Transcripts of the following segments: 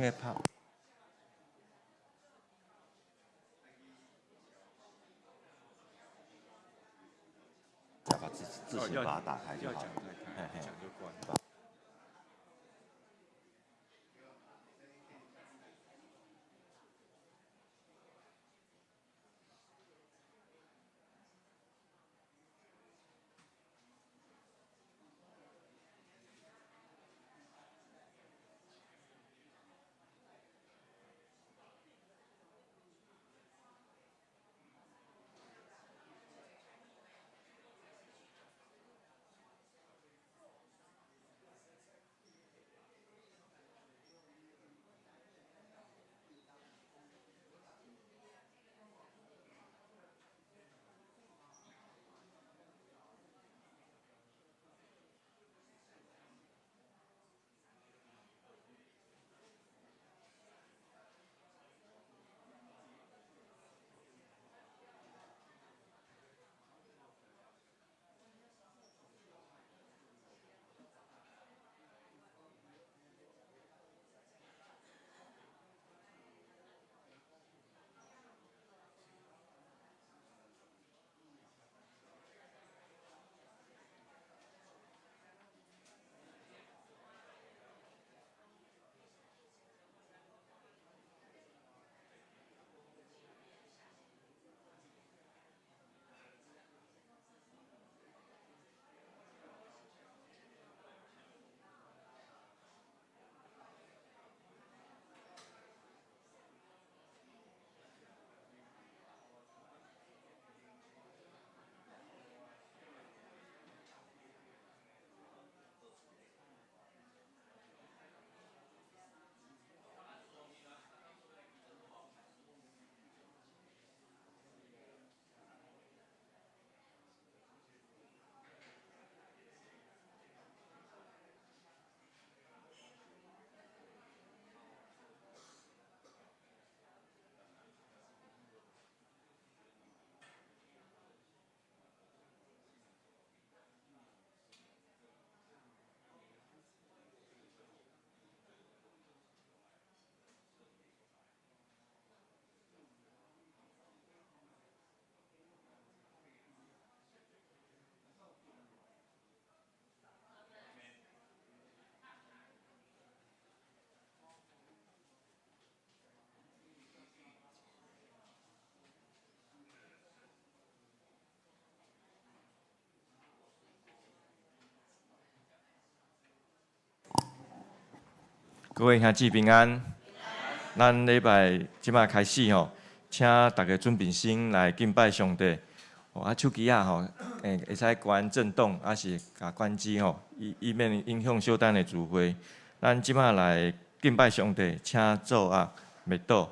乐炮。要把自行把它打开就好了。讲就关。各位兄姊平安，咱礼拜即马开始吼，请大家准备心来敬拜上帝。手机吼，会使关震动，还是甲关机吼，以免影响小等的聚会。咱即马来敬拜上帝，请做默祷。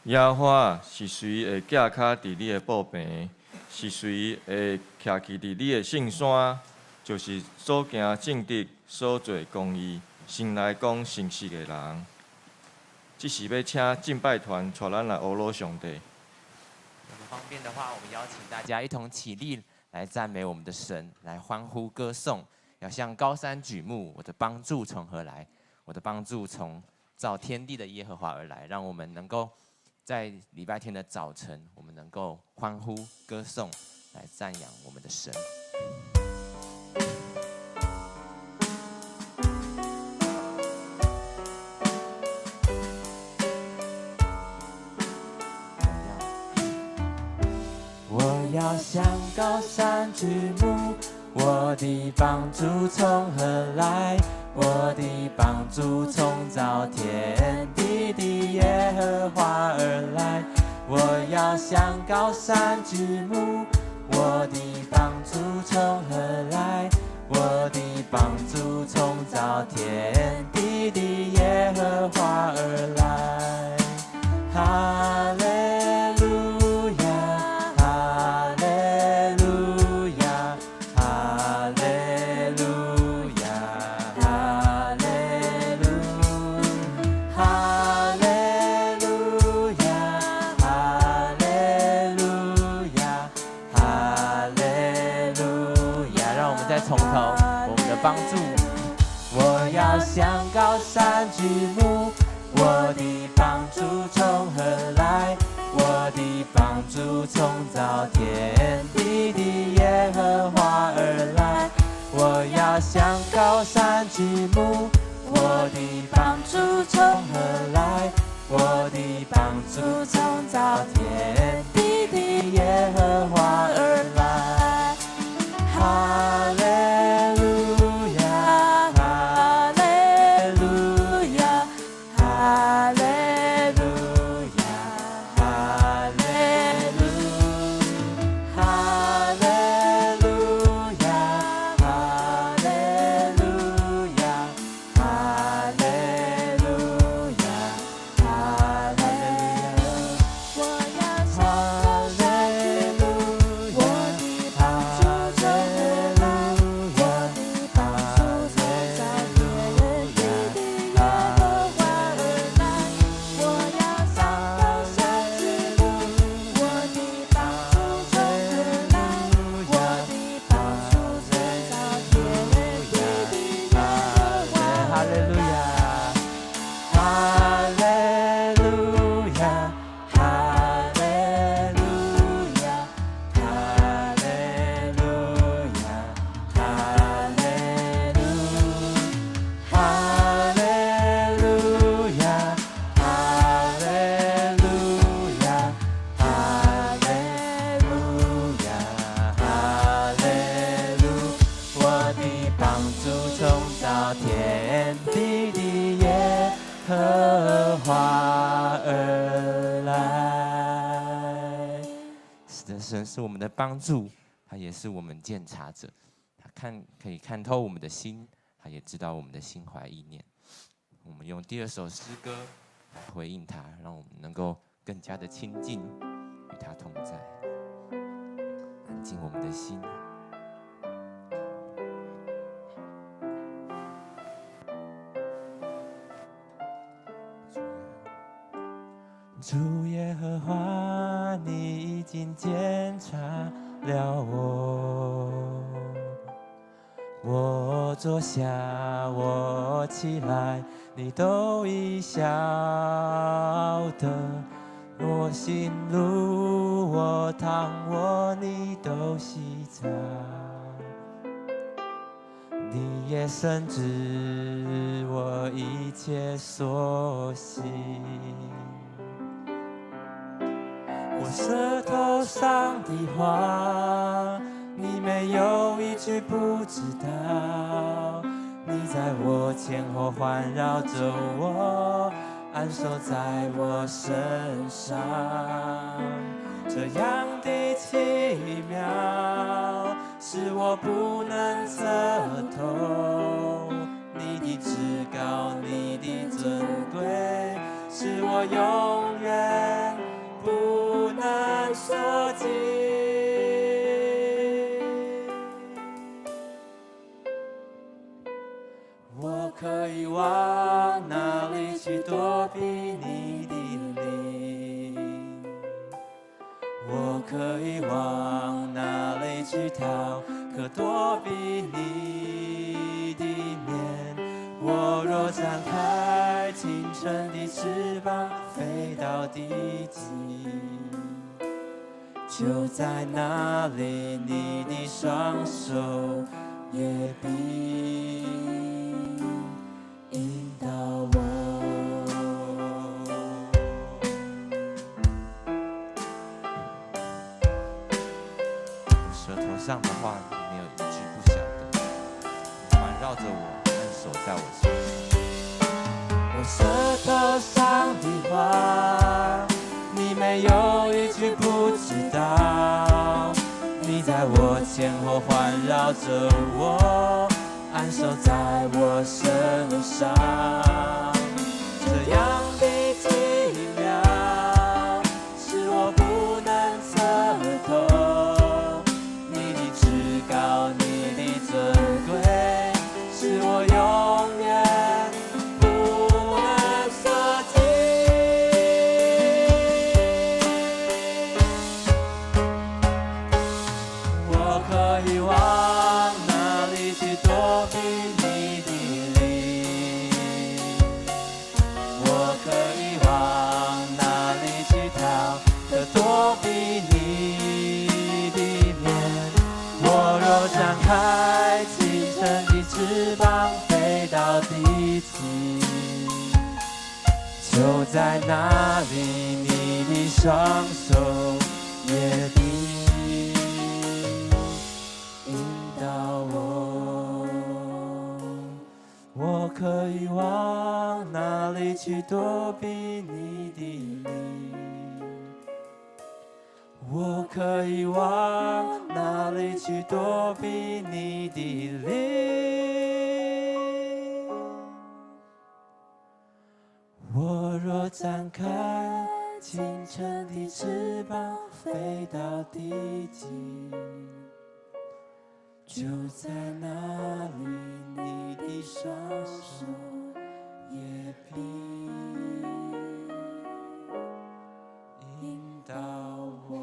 野花是谁会架脚伫你的步边？是谁会徛起伫你的圣山？就是所行正直、所做公义、心内讲诚实的人。这是要请敬拜团带咱来阿罗上帝。方便的话，我们邀请大家一同起立，来赞美我们的神，来欢呼歌颂。要向高山举目，我的帮助从何来？我的帮助从造天地的耶和华而来。让我们能够在礼拜天的早晨，我们能够欢呼歌颂，来赞扬我们的神。我要向高山举目，我的帮助从何来？我的帮助从造天地的耶和华而来。我要向高山举目，我的帮助从何来？我的帮助从造天地的耶和华而来。哈利路亚，哈利路亚，哈利路亚，哈利路，哈利路亚，哈利路亚，哈利路亚。让我们再从头，我们的帮助。我要向高山举目，我的帮助从何来？我的帮助从造天地的耶和华而来。我要向高山举目，我的帮助从何来？我的帮助从造天地的耶和华而来。哈利路亚，哈利路亚，哈利路亚，哈利路，哈利路亚，哈利路亚，哈利路亚，哈利路亚。我要向高山举目，我的帮助从何来？我的帮助从造天地的耶和华而来。我要向高山举目，我的帮助从何来？我的帮助从造天地的耶和华哈利路亚，哈利路亚，哈利路亚，哈利路亚，哈利路，哈利路亚，哈利路亚，哈利路亚，哈利路。我的帮助从造天地的耶和华而来。是的，神是我们的帮助，他也是我们鉴察者，他可以看透我们的心，他也知道我们的心怀意念。我们用第二首诗歌来回应他，让我们能够更加的亲近，与他同在，安静我们的心。主耶和华，你已经检查了我。我坐下，我起来，你都已晓得。我行路，我躺卧，你都细察。你也深知我一切所行。我舌头上的话，你没有一句不知道。你在我前后环绕着我，安守在我身上。这样的奇妙，是我不能测透。你的至高，你的尊贵，是我永远可以往哪里去逃？可躲避你的面。我若张开清晨的翅膀，飞到地极，就在那里，你的双手也必引导我。我舌头上的话语没有一句不晓得，环绕着我，按手在我心上。我舌头上的话，你没有一句不知道。你在我前后环绕着我，按手在我身上。这样的奇妙，是我不能测透。你的至高，你的尊贵，是我永远不能舍弃。我可以往哪里去躲避你的灵？我可以往哪里去逃？可躲避你的面。我若张开清晨的翅膀，飞到地极，就在那里，你的双手也必引导我。我可以往哪里去躲避你的灵？我可以往哪里去躲避你的灵？我若张开清晨的翅膀，飞到地极，就在那里，你的双手也必引导我。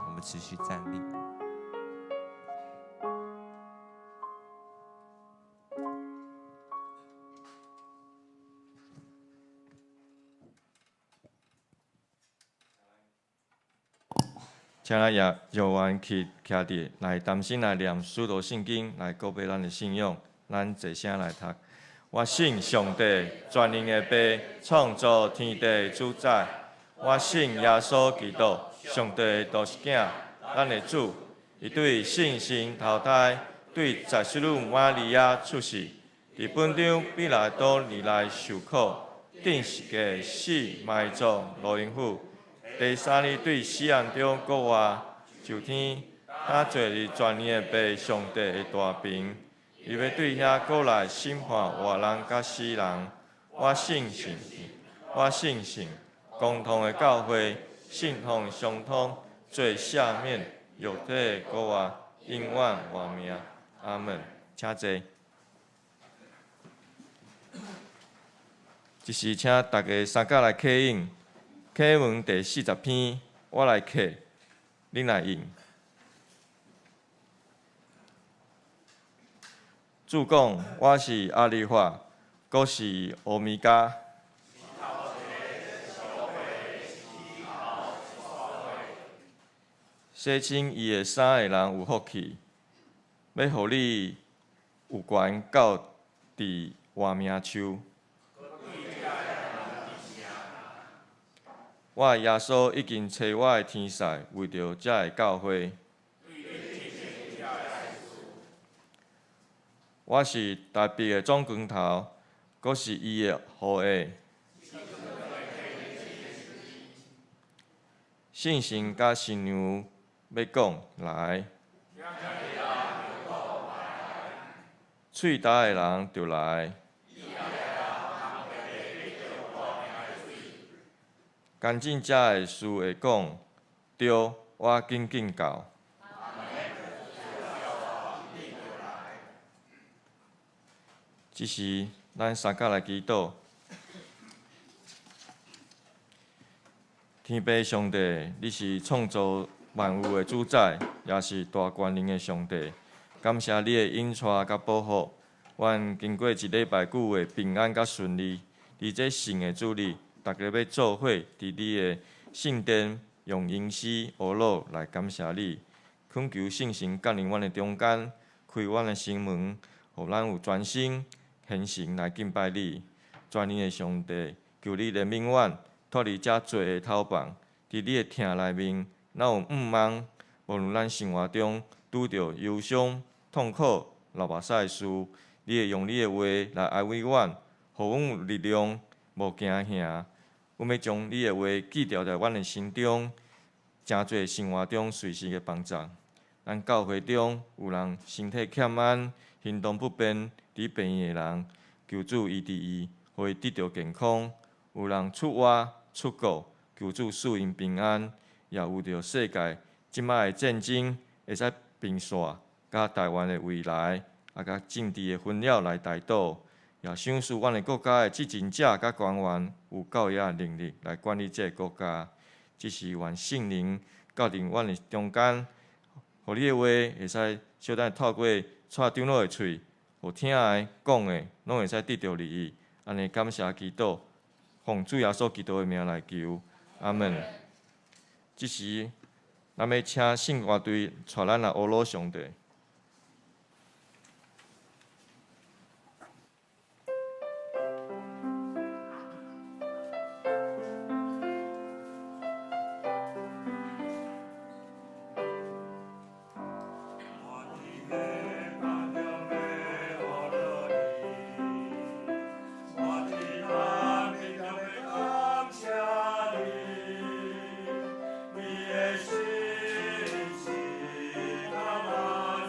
我们持续站立。请咱也有缘去徛伫，来担心来念许多圣经，来告白咱的信仰。咱一声来读。我信上帝全能的爸，创造天地的主宰。我信耶稣基督，上帝的独生囝，咱的主。伊对圣神投胎，对十四女玛利亚出世，伫本场比来多年来受苦，定是个死埋葬罗营府。第三日对死人中国活，就天，他坐伫全能的爸上帝的大屏，伊要对遐过来审判活人甲死人。我信神，共同的教会，信奉相通，做赦免肉体的国活，永远活命。阿门。请坐。即是请大家三甲来起应。启文第40篇，我来刻，恁来应。主讲，我是阿利法，阁是欧米伽。洗清伊的衫的人有福气，要互你有权到伫活命树。我的耶稣已经找我的天使，为着这个教会。我是大别的总光头，阁是伊的后裔。信心甲新娘要讲来，喙焦的人就来。干净者的事会讲，对，我紧紧到。只是咱三甲来祈祷，天父上帝，你是创造万物的主宰，也是大权能的上帝。感谢你的引带甲保护，阮经过一礼拜久的平安甲顺利。伫这圣的主日，大家要做伙伫你的圣殿，用吟诗学乐来感谢你。恳求圣神降临阮的中间，开阮的心门，互咱有专心虔诚来敬拜你。全能的上帝，求你怜悯阮，脱离遮罪的偷棒。伫你的听内面，咱有望，无论咱生活中拄着忧伤、痛苦、流目屎的事，你会用你的话来安慰阮，互阮有力量，无惊吓。阮要将你的话记牢在阮的心中，真侪生活中随时的帮助。咱教会中有人身体欠安、行动不便、伫病院的人，求主医治伊，互伊得到健康；有人出外出国，求主赐因平安；也有着世界即摆的战争会使平煞，甲台湾的未来，甲政治的纷扰来带导。也想使阮的国家的执政者甲官员有够也能力来管理这个国家。只是愿圣灵教定阮的中间，互你的话会使小等透过蔡长老的喙，互听的讲的，拢会使得到利益。安尼感谢祈祷，奉主耶稣基督的名来求，阿门。这时，咱要请圣乐队带咱来阿罗上帝。你的心是他。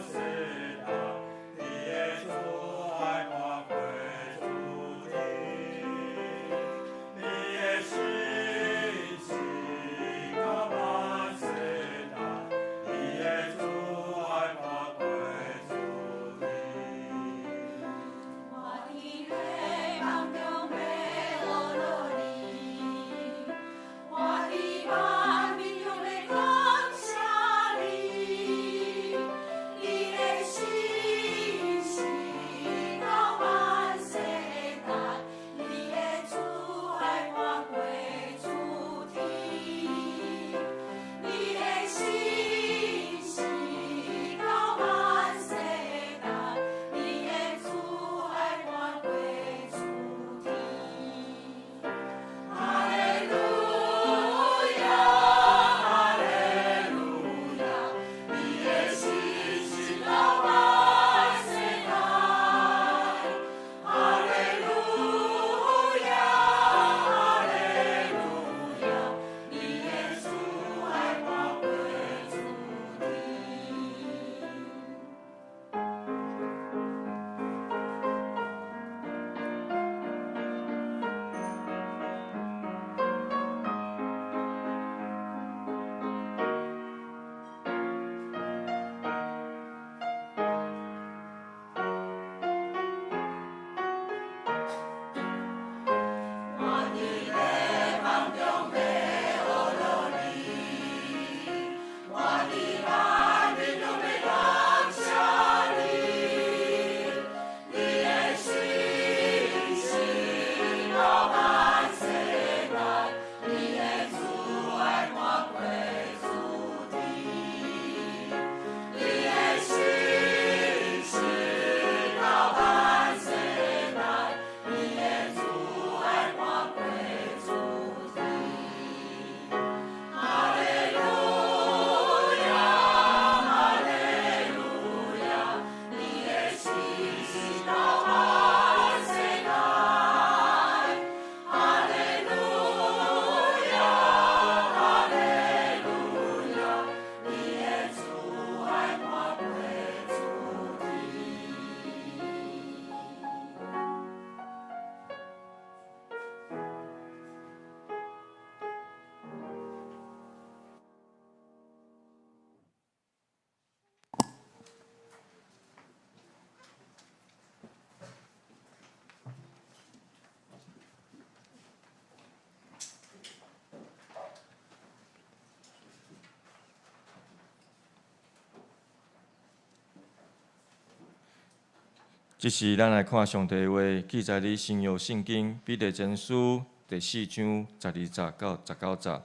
即是咱来看上帝的话，记载伫新约圣经彼得前书第4章12节到19节。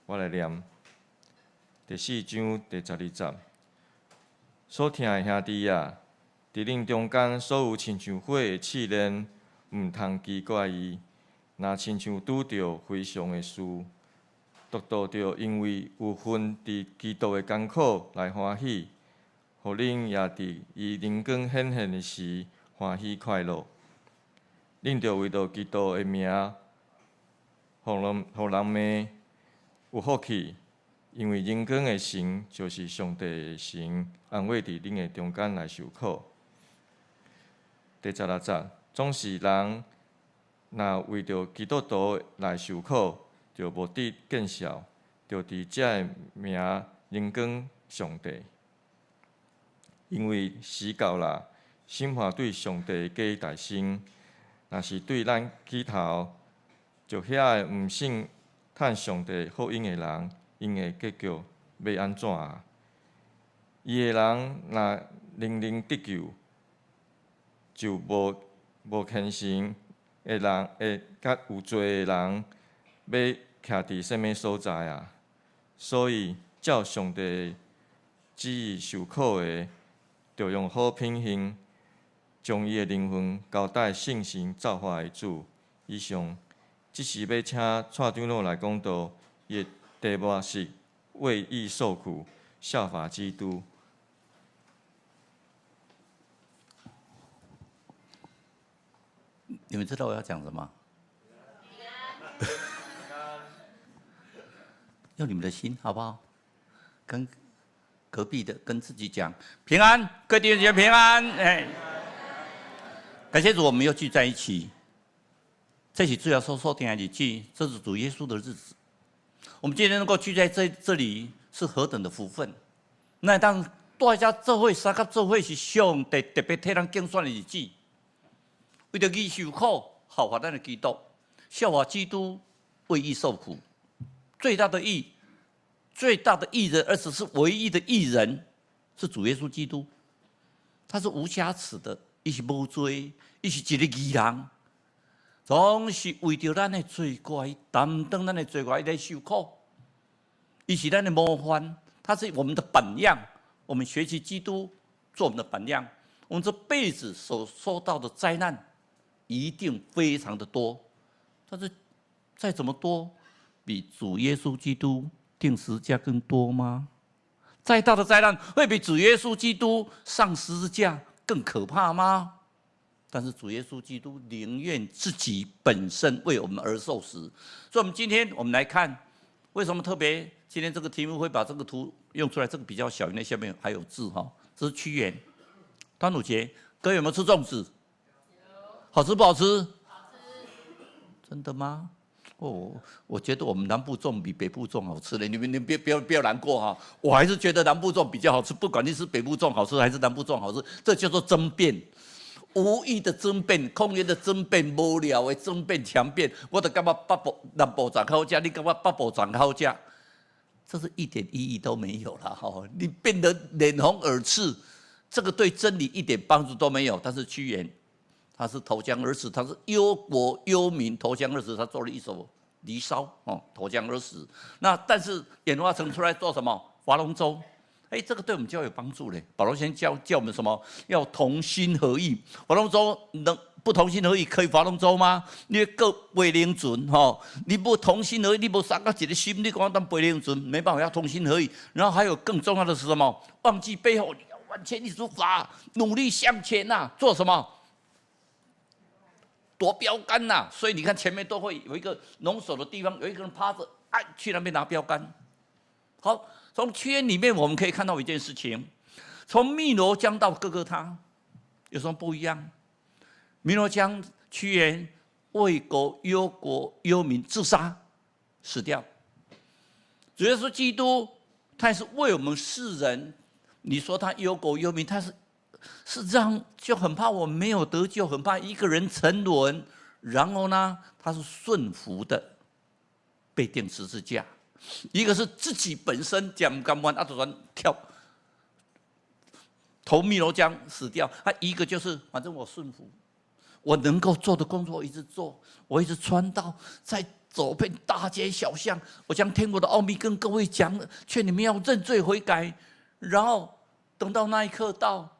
我来念第4章第12节。所听的兄弟啊，伫恁中间所有亲像火的试炼，毋通奇怪伊。若亲像拄着非常的事，独独着因为有份伫基督的艰苦来欢喜，互恁也伫伊灵光显现的时欢喜快乐。恁着为着基督的名，互人们有福气，因为灵光的神就是上帝的神，安慰伫恁的中间来受苦。第16节，总是人若为着基督徒来受苦，就无得见效，就伫这的名荣光上帝。因为时到啦，审判对上帝的假大声，若是对咱起头，就遐个毋信趁上帝福音的人，因的结局要安怎啊？伊的人若灵得救，就无虔诚的人，甲有罪的人，要徛伫什么所在啊？所以照上帝旨意受苦的，就用好品行，将伊的灵魂交代圣神造化的主。以上，即是要请蔡长老来讲道，伊的题目是为义受苦，效法基督。你们知道我要讲什么？用你们的心，好不好？跟隔壁的、跟自己讲平安，各位弟兄姐妹平安。哎，感谢主，我们又聚在一起。这起主要说听的日子，这是主耶稣的日子。我们今天能够聚在这里，是何等的福分！那当大家做伙三甲做伙是上帝特别替人拣选的日子。为着义受苦，效法咱的基督，效法基督为义受苦。最大的义，最大的义人，而且是唯一的义人，是主耶稣基督。他是无瑕疵的，伊是无罪，伊是一个义人，总是为着咱的罪过，担当咱的罪过，伊来受苦。伊是咱的模范，他是我们的榜样。我们学习基督，做我们的榜样。我们这辈子所受到的灾难，一定非常的多，但是再怎么多，比主耶稣基督钉十字架更多吗？再大的灾难会比主耶稣基督上十字架更可怕吗？但是主耶稣基督宁愿自己本身为我们而受死。所以，我们今天我们来看，为什么特别今天这个题目会把这个图用出来？这个比较小，因为下面还有字哈。这是屈原。端午节，各位有没有吃粽子？好吃不好吃？好吃。真的吗？哦，我觉得我们南部粽比北部粽好吃嘞。你们不要难过哈，我还是觉得南部粽比较好吃。不管你是北部粽好吃还是南部粽好吃，这叫做争辩，无意的争辩，空言的争辩，无聊的争辩强辩。我就感觉南部粽好吃，你感觉北部粽好吃，这是一点意义都没有了哈。你变得脸红耳赤，这个对真理一点帮助都没有。但是屈原，他是投江而死，他是忧国忧民，投江而死。他做了一首《离骚》哦，投江而死。那但是演化成出来做什么？划龙舟。哎，这个对我们教有帮助嘞。保罗先教我们什么？要同心合意。划龙舟能不同心合意可以划龙舟吗？你各背灵准哈，你不同心合意，你不三个一个心，你光当背灵准，没办法要同心合意。然后还有更重要的是什么？忘记背后，你要往前一出发，努力向前呐、做什么？夺标杆呐、所以你看前面都会有一个农手的地方，有一个人趴着，哎，去那边拿标杆。好，从屈原里面我们可以看到一件事情：从汨罗江到哥哥他，有什么不一样？汨罗江屈原为国忧民，自杀死掉。主耶稣基督，他也是为我们世人。你说他忧国忧民，他是这样，就很怕我们没有得救，很怕一个人沉沦。然后呢，他是顺服的，被钉十字架。一个是自己本身讲甘愿啊，突然跳投汨罗江死掉。一个就是反正我顺服，我能够做的工作我一直做，我一直传道，在走遍大街小巷，我将天国的奥秘跟各位讲，劝你们要认罪悔改。然后等到那一刻到，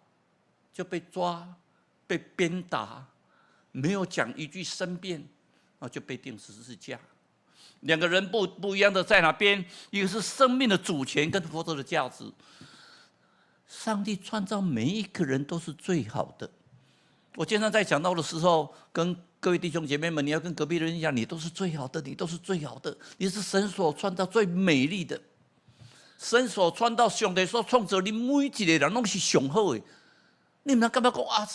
就被抓，被鞭打，没有讲一句申辩，然后就被钉十字架。两个人不一样的在哪边？一个是生命的主权跟活着的价值。上帝创造每一个人都是最好的。我经常在讲道的时候，跟各位弟兄姐妹们，你要跟隔壁的人讲，你都是最好的，你都是最好的，你是神所创造最美丽的。神所创造，上帝所创造，你每一个人都是上好的。你们干嘛讲啊？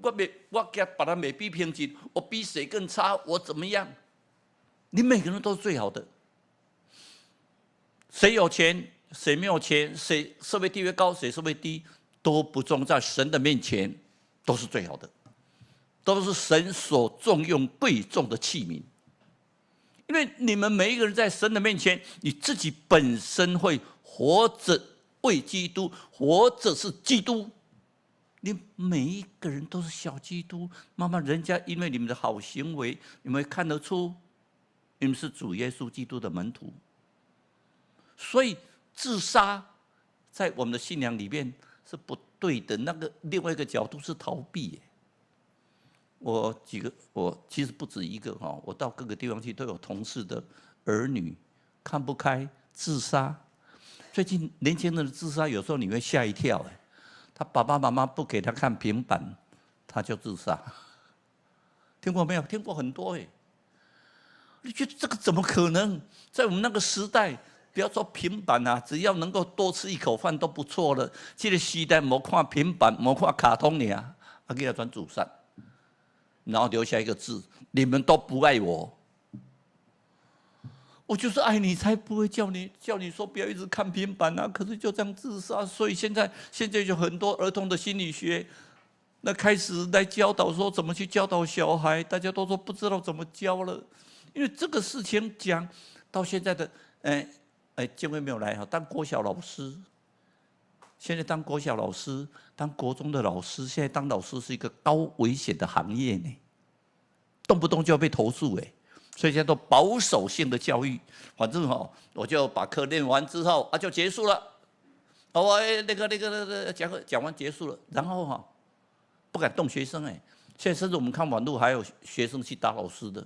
我跟别人没比平均，我比谁更差？我怎么样？你每个人都是最好的。谁有钱，谁没有钱，谁社会地位高，谁社会低，都不重，在神的面前都是最好的，都是神所重用贵重的器皿。因为你们每一个人在神的面前，你自己本身会活着为基督，活着是基督。你每一个人都是小基督，慢慢人家因为你们的好行为，你们会看得出你们是主耶稣基督的门徒。所以自杀在我们的信仰里面是不对的，那个另外一个角度是逃避。我其实不止一个，我到各个地方去都有同事的儿女看不开自杀。最近年轻人的自杀有时候你会吓一跳，他爸爸妈妈不给他看平板，他就自杀。听过没有？听过很多。你觉得这个怎么可能？在我们那个时代，不要说平板啊，只要能够多吃一口饭都不错了。这个时代没看平板，没看卡通呢，给他转自杀，然后留下一个字：你们都不爱我。我就是爱你，才不会叫你说不要一直看平板啊。可是就这样自杀，所以现在有很多儿童的心理学，那开始来教导说怎么去教导小孩，大家都说不知道怎么教了，因为这个事情讲到现在的，建辉没有来哈，当国小老师，现在当国小老师，当国中的老师，现在当老师是一个高危险的行业呢，动不动就要被投诉所以现在都保守性的教育，反正我就把课练完之后就结束了，我那个讲完结束了，然后不敢动学生现在甚至我们看网络还有学生去打老师的，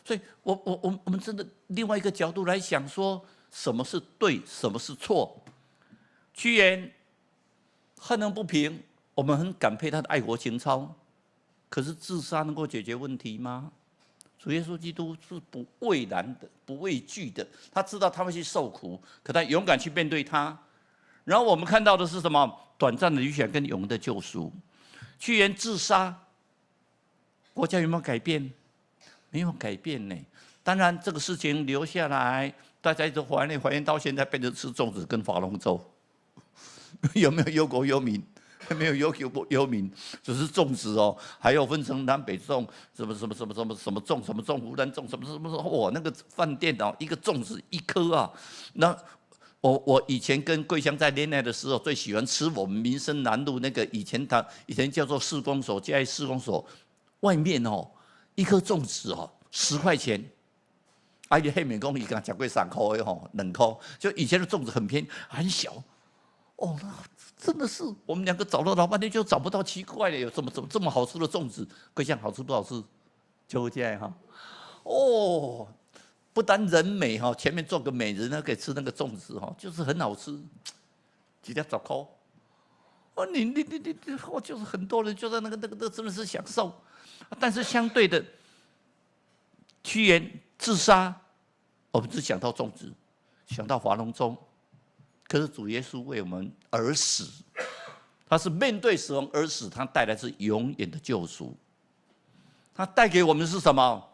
所以我们真的另外一个角度来想说，什么是对，什么是错。屈原恨能不平，我们很感佩他的爱国情操，可是自杀能够解决问题吗？主耶稣基督是不畏然的，不畏惧的，他知道他会去受苦，可他勇敢去面对他。然后我们看到的是什么？短暂的理想跟永恒的救赎。屈原自杀，国家有没有改变？没有改变呢。当然，这个事情留下来，大家一直怀念到现在，变成吃粽子跟划龙舟。有没有忧国忧民？没有忧民，只是粽子还有分成南北粽，什么粽，湖南粽，什么，哇，那个饭店一个粽子一颗啊。那我以前跟桂香在恋爱的时候，最喜欢吃我们民生南路那个以前叫做市公所，嘉义市公所外面一颗粽子10块钱。你黑面讲伊刚讲过3块的2块，就以前的粽子很便宜很小。那真的是我们2个找了老半天就找不到，奇怪了，有怎么这么好吃的粽子？桂香好吃不好吃？就这样不单人美前面做个美人可以吃那个粽子就是很好吃，几条10块。你就是很多人就在那个真的是享受，但是相对的，屈原自杀，我们只想到粽子，想到划龙舟。可是主耶稣为我们而死，他是面对死亡而死，他带来是永远的救赎。他带给我们是什么？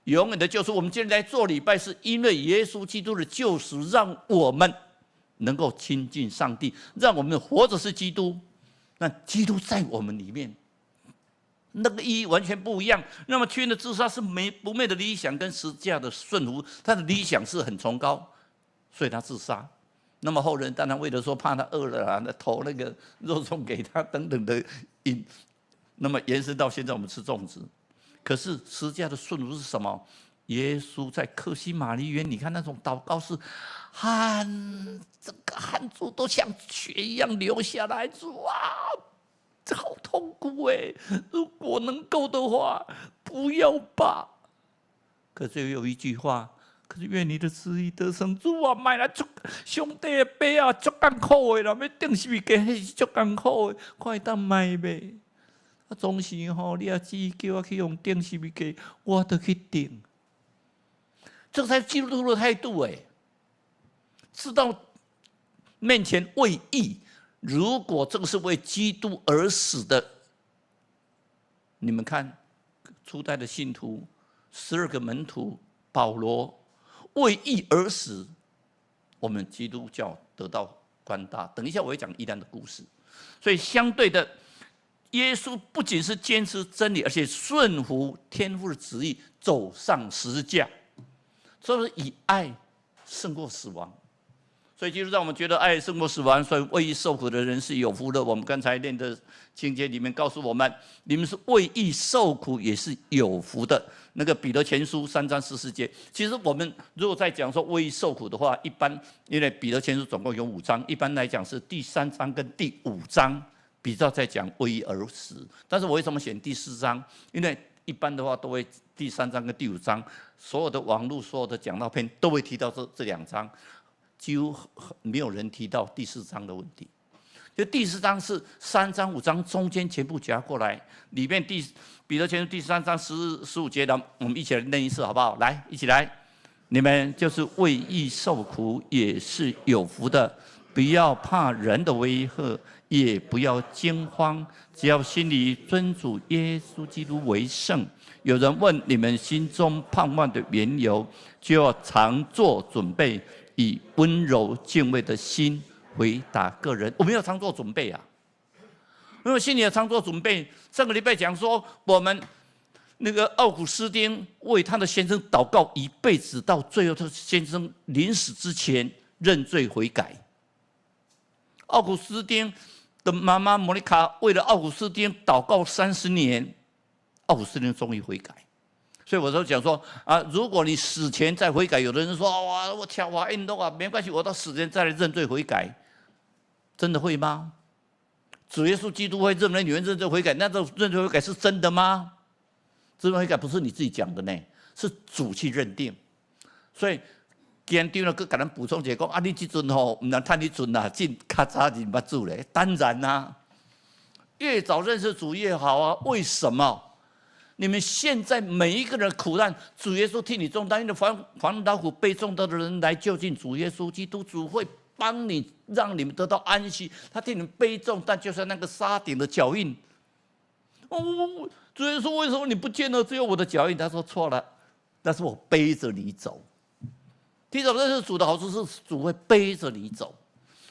永远的救赎。我们今天来做礼拜，是因为耶稣基督的救赎，让我们能够亲近上帝，让我们活着是基督。那基督在我们里面，那个意义完全不一样。那么屈原的自杀是不昧的理想跟十字架的顺服，他的理想是很崇高，所以他自杀。那么后人当然为了说怕他饿了啊，那投那个肉粽给他等等的那么延伸到现在我们吃粽子。可是十字架的顺服是什么？耶稣在客西马尼园，你看那种祷告是这个汗珠都像血一样流下来，主啊，这好痛苦哎！如果能够的话，不要吧。可是有一句话，可是愿你的旨意得成。主啊，买来上帝的杯啊，足艰苦的啦，要顶什么家，那是足艰苦的，快当买呗。啊，总是吼，你啊，只叫我去用顶什么家，我都去顶。这才是基督徒的态度哎，知道面前为义，如果这个是为基督而死的，你们看初代的信徒，12个门徒，保罗为义而死，我们基督教得到宽大。等一下我会讲异端的故事，所以相对的，耶稣不仅是坚持真理，而且顺服天父的旨意，走上十字架，这是以爱胜过死亡。所以基督让我们觉得爱胜过死亡，所以为义受苦的人是有福的。我们刚才念的经节里面告诉我们，你们是为义受苦也是有福的。那个彼得前书3章14节，其实我们如果在讲说为义受苦的话，一般因为彼得前书总共有5章，一般来讲是第3章跟第5章比较在讲为义而死。但是我为什么选第4章？因为一般的话都会第3章跟第5章，所有的网络所有的讲道片都会提到这2章。几乎没有人提到第4章的问题，就第4章是3章5章中间全部夹过来，里面彼得前书第3章15节的，我们一起来念一次好不好？来，一起来，你们就是为义受苦，也是有福的。不要怕人的威吓，也不要惊慌，只要心里尊主耶稣基督为圣。有人问你们心中盼望的缘由，就要常做准备，以温柔敬畏的心回答个人。我们要常做准备啊！因为心里要常做准备。上个礼拜讲说，我们那个奥古斯丁为他的先生祷告一辈子，到最后他先生临死之前认罪悔改。奥古斯丁的妈妈莫妮卡为了奥古斯丁祷告30年，奥古斯丁终于悔改。所以我都讲说啊，如果你死前再悔改，有的人说哇，我跳哇运动啊，没关系，我到死前再来认罪悔改，真的会吗？主耶稣基督会认为你们认罪悔改，那这认罪悔改是真的吗？认罪悔改不是你自己讲的呢，是主去认定。所以今天丢了个给人补充一下讲啊，你这阵吼唔能趁你阵啊，进较早就捌主嘞。当然啦、啊，越早认识主越好啊。为什么？你们现在每一个人苦难，主耶稣替你重担，因为烦劳苦背重担的人来就近主耶稣基督，主会帮你，让你们得到安息。他替你们背重担，就像那个沙顶的脚印。主耶稣为什么你不见了？只有我的脚印。他说错了，那是我背着你走。提早认识主的好处是，主会背着你走。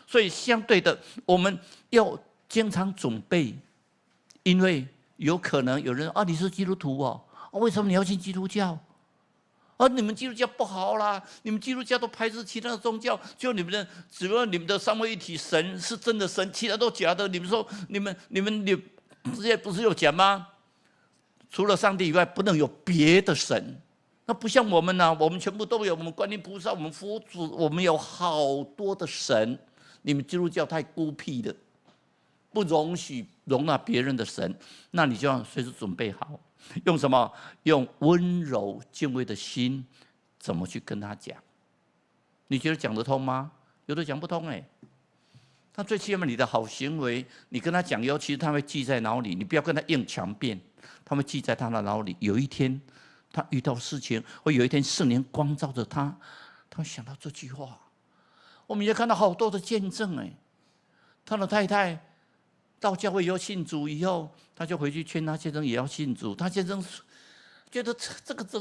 所以相对的，我们要经常准备，因为有可能有人啊，你是基督徒哦，为什么你要信基督教？啊，你们基督教不好啦，你们基督教都排斥其他的宗教，就你们的只有你们的三位一体神是真的神，其他都假的。你们说你们之前不是有讲吗？除了上帝以外，不能有别的神。那不像我们啊，我们全部都有，我们观音菩萨，我们佛祖，我们有好多的神。你们基督教太孤僻了，不容许容纳别人的神，那你就要随时准备好，用什么？用温柔敬畏的心，怎么去跟他讲？你觉得讲得通吗？有的讲不通哎。他最起码你的好行为，你跟他讲以后，其实他会记在脑里。你不要跟他硬强辩，他会记在他的脑里。有一天他遇到事情，或有一天圣灵光照着他，他会想到这句话。我们也看到好多的见证哎，他的太太到教会以后信主以后，他就回去劝他先生也要信主。他先生觉得这个怎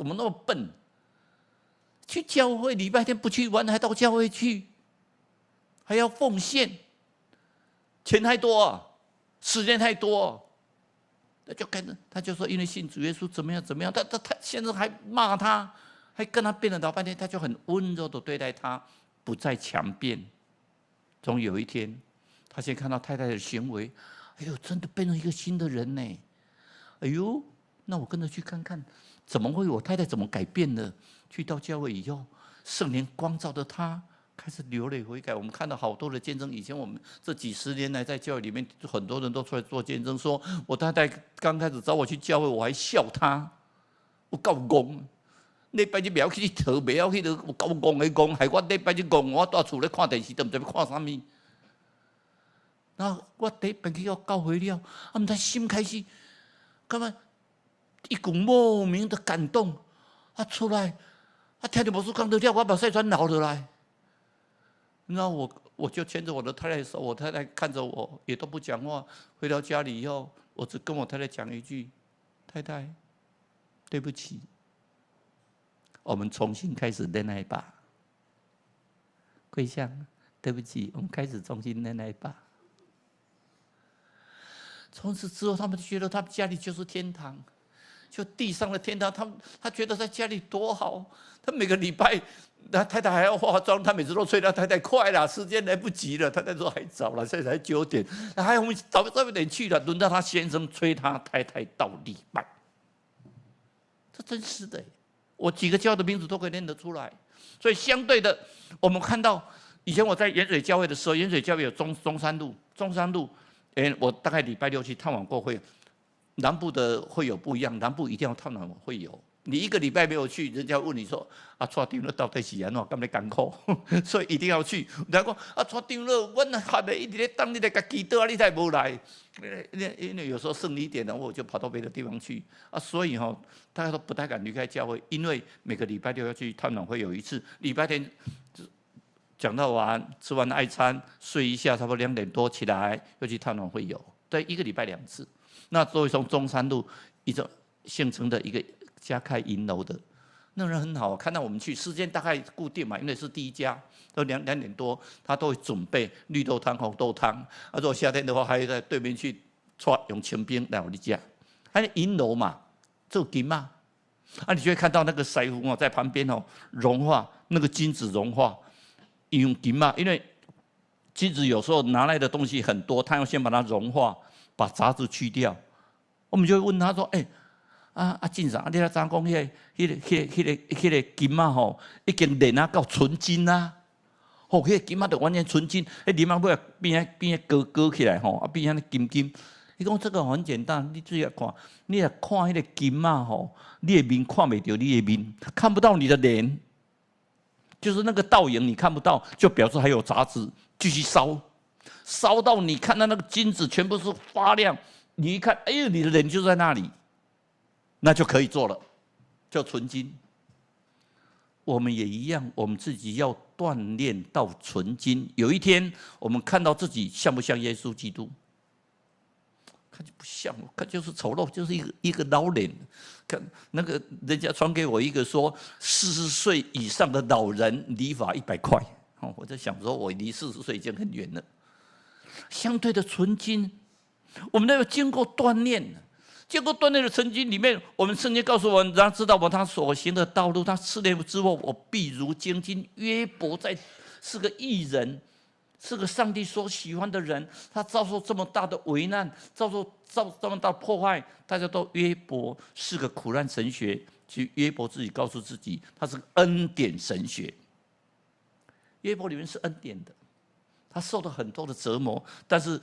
么那么笨？去教会礼拜天不去玩，还到教会去，还要奉献，钱太多，时间太多。他就说，因为信主耶稣怎么样怎么样，他先生还骂他，还跟他辩了老半天，他就很温柔的对待他，不再强辩。总有一天，他先看到太太的行为，哎呦，真的变成一个新的人呢。哎呦，那我跟着去看看，怎么会我太太怎么改变了？去到教会以后，圣灵光照着他，开始流泪悔改。我们看到好多的见证。以前我们这几十年来在教会里面，很多人都出来做见证，说我太太刚开始找我去教会，我还笑她，我够戆。礼拜日不要去佗，不要去有够戆的戆，害我礼拜日戆，我在厝咧看电视，都唔知要看啥物。然后我第一遍去到教会了，唔知心开始，感觉一股莫名的感动，出来，听到牧师讲到了，我把细川流落来。那我就牵着我的太太的手，我太太看着我，也都不讲话。回到家里以后，我只跟我太太讲一句：“太太，对不起，我们重新开始恋爱吧。”桂香，对不起，我们开始重新恋爱吧。从此之后，他们觉得他们家里就是天堂，就地上的天堂。他觉得在家里多好。他每个礼拜，他太太还要化妆，他每次都催他太太快了，时间来不及了。太太说还早了，现在才9点，还我们早点去了。轮到他先生催他太太到礼拜，这真是的。我几个教的名字都可以念得出来。所以相对的，我们看到以前我在盐水教会的时候，盐水教会有中山路。我大概礼拜6去探望过会，南部的会友不一样，南部一定要探望会友。你一个礼拜没有去，人家问你说带长了到底是安怎，咁你艰苦，所以一定要去。人家讲带长了，阮还没一直在等你来甲祈祷，你才无来。因为有时候剩一点，然后我就跑到别的地方去所以大家都不太敢离开教会，因为每个礼拜6要去探望会友一次，礼拜天讲到完，吃完爱餐，睡一下，差不多2点多起来，又去探望会友，对，一个礼拜2次。那所以从中山路一种县城的一个家开银楼的，那人很好，看到我们去，时间大概固定嘛，因为是第一家，都2点多，他都会准备绿豆汤、红豆汤。如果夏天的话，还会在对面去用清冰来我们家。银楼嘛，做金嘛，你就会看到那个师傅在旁边融化那个金子融化。用金嘛，因为金子有时候拿来的东西很多，他要先把它融化，把杂质去掉。我们就会问他说：“进长，你来怎讲？迄个金啊已经炼到纯金啊，迄个金啊就完全纯金，啉啊尾变高起来变安尼金。伊讲这个很简单，你注意看，你来看迄个金啊你的面看不到你的面，看不到你的脸。”就是那个倒影你看不到，就表示还有杂质，继续烧到你看到那个金子全部是发亮，你一看，哎呦，你的人就在那里，那就可以做了，叫纯金。我们也一样，我们自己要锻炼到纯金。有一天，我们看到自己像不像耶稣基督？看就不像，看就是丑陋，就是一个老脸。看那个人家传给我一个说，40岁以上的老人理发100块。我在想说，我离40岁已经很远了。相对的纯金，我们都要经过锻炼。经过锻炼的纯金里面，我们圣经告诉我们，让知道他所行的道路，他试炼之后，我必如精金。约伯是个义人。是个上帝所喜欢的人，他遭受这么大的危难，遭受这么大的破坏，大家都约伯是个苦难神学。其实约伯自己告诉自己，他是恩典神学。约伯里面是恩典的，他受了很多的折磨，但是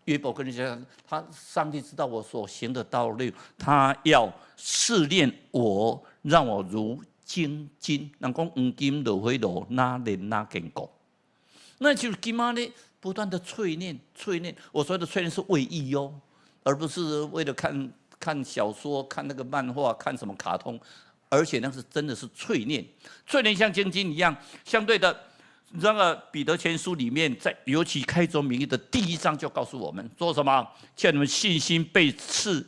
约伯跟人家讲，上帝知道我所行的道路，他要试炼我，让我如精金。人讲黄金落灰落，哪炼哪坚固。那就是今嘛呢，不断的淬炼。我说的淬炼是为义而不是为了看小说、看那个漫画、看什么卡通，而且那是真的是淬炼。淬炼像精金一样。相对的，那个彼得前书里面，在尤其开宗明义的第1章就告诉我们说什么？叫你们信心被试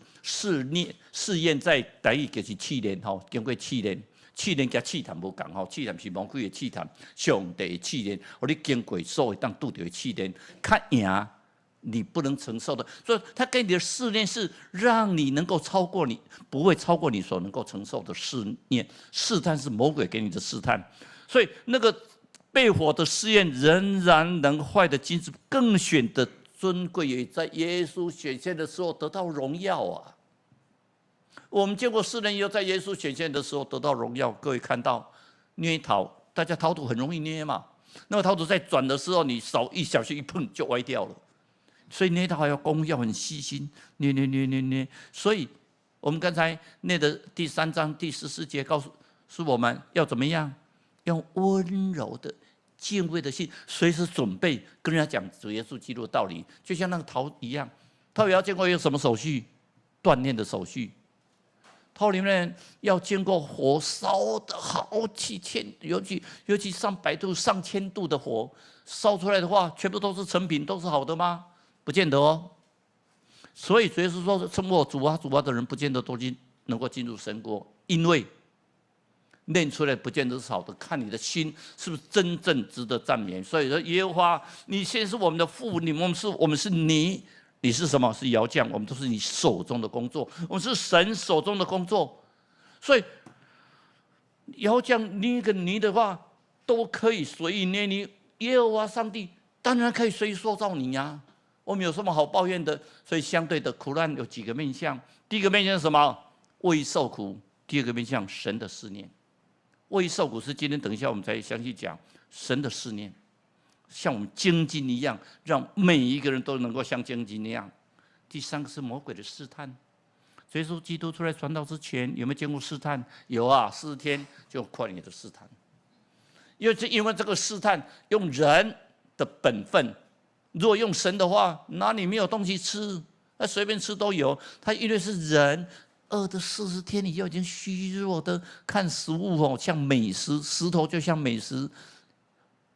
验，在台语就是试炼经过试炼。试炼跟试探无同试探是魔鬼的试探，上帝的试炼，你经过所有当拄到的试炼，较赢你不能承受的。所以他给你的试炼是让你能够超过你，不会超过你所能够承受的试炼。试探是魔鬼给你的试探，所以那个被火的试验仍然能坏的金子，更显得尊贵，也在耶稣显现的时候得到荣耀啊！我们见过世人也有在耶稣显现的时候得到荣耀。各位看到捏陶，大家陶土很容易捏嘛，那个陶土在转的时候，你手一小心一碰就歪掉了。所以捏陶要功要很细心，捏。所以我们刚才念的第3章第14节告诉我们要怎么样，用温柔的、敬畏的心，随时准备跟人家讲主耶稣基督的道理，就像那个陶一样。陶也要经过有什么手续？锻炼的手续。陶里面要经过火烧的好几千，尤其上100度、上1000度的火烧出来的话，全部都是成品，都是好的吗？不见得哦。所以主耶稣说：“称我主啊主啊的人，不见得都能够进入神国，因为练出来不见得是好的，看你的心是不是真正值得赞美。”所以说，耶和华，你现在是我们的父，我们是你。你是什么？是窑匠，我们都是你手中的工作，我们是神手中的工作。所以窑匠捏一个泥的话，都可以随意捏泥。耶和华上帝当然可以随意塑造你呀。我们有什么好抱怨的？所以相对的苦难有几个面向。第一个面向是什么？为受苦。第二个面向神的思念。为受苦是今天等一下我们再详细讲神的思念。像我们精金一样，让每一个人都能够像精金一样。第三个是魔鬼的试探。耶稣基督出来传道之前，有没有见过试探？有啊，40天就旷野的试探。因为这个试探用人的本分，如果用神的话，哪里没有东西吃？那随便吃都有。他因为是人，饿的40天以后已经虚弱的，看食物哦像美食，石头就像美食。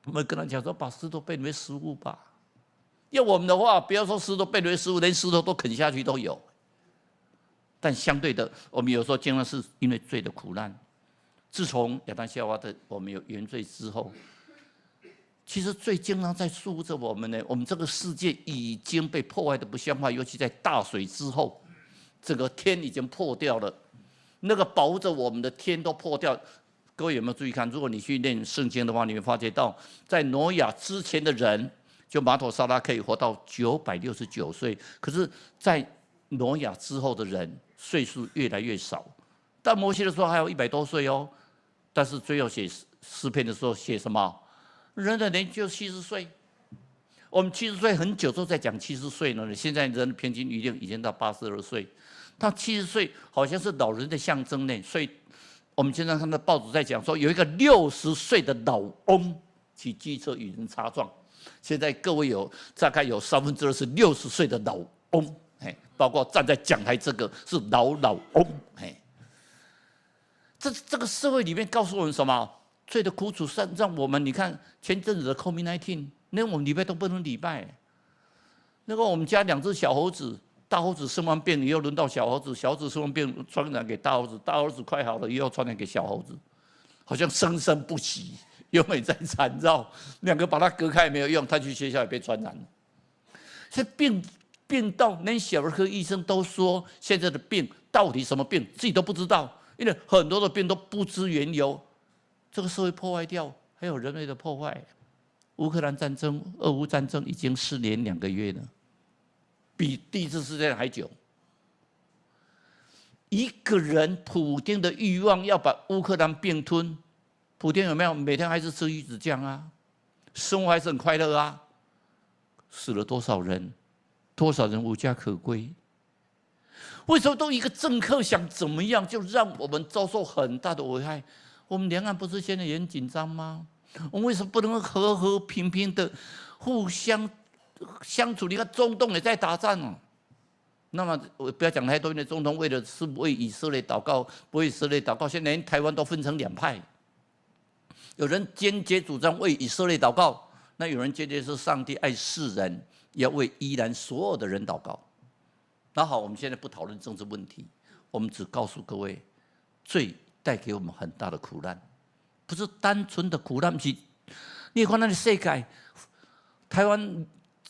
我们跟他讲说，把石头变为食物吧。要我们的话，不要说石头变为食物，连石头都啃下去都有。但相对的，我们有时候经常是因为罪的苦难。自从亚当夏娃的我们有原罪之后，其实罪经常在束缚着我们呢。我们这个世界已经被破坏的不像话，尤其在大水之后，整个天已经破掉了，那个保护着我们的天都破掉。各位有没有注意看？如果你去念圣经的话，你会发觉到，在挪亚之前的人，就马土沙拉可以活到969岁，可是，在挪亚之后的人，岁数越来越少。但摩西的时候还有100多岁哦，但是最后写诗篇的时候写什么？人的年纪就70岁。我们70岁很久都在讲70岁呢，现在人的平均年龄已经到82岁。他70岁好像是老人的象征呢，所以。我们经常看到报纸在讲说，有一个60岁的老翁骑机车与人擦撞。现在各位大概有2/3是60岁的老翁，包括站在讲台这个是老翁。这个社会里面告诉我们什么？罪的苦楚让我们，你看前阵子的 COVID-19， 连我们礼拜都不能礼拜。那个我们家2只小猴子。大猴子生完病，又轮到小猴子；小猴子生完病，传染给大猴子；大猴子快好了，又要传染给小猴子，好像生生不息，永远在缠绕。2个把它隔开也没有用，他去学校也被传染了。所以病到连小儿科医生都说，现在的病到底什么病，自己都不知道，因为很多的病都不知缘由。这个社会破坏掉，还有人类的破坏。乌克兰战争、俄乌战争已经4年2个月了。比第一次世界大战还久。一个人普丁的欲望要把乌克兰并吞，普丁有没有每天还是吃鱼子酱啊？生活还是很快乐啊？死了多少人？多少人无家可归？为什么都一个政客想怎么样，就让我们遭受很大的危害？我们两岸不是现在也很紧张吗？我们为什么不能和和平平的互相相处？你看中东也在打仗啊。那么我不要讲太多，因为中东是为以色列祷告，不为以色列祷告。现在连台湾都分成2派，有人坚决主张为以色列祷告，那有人坚决是上帝爱世人，要为依然所有的人祷告。那好，我们现在不讨论政治问题，我们只告诉各位，罪带给我们很大的苦难，不是单纯的苦难。不是，你看那个世界，台湾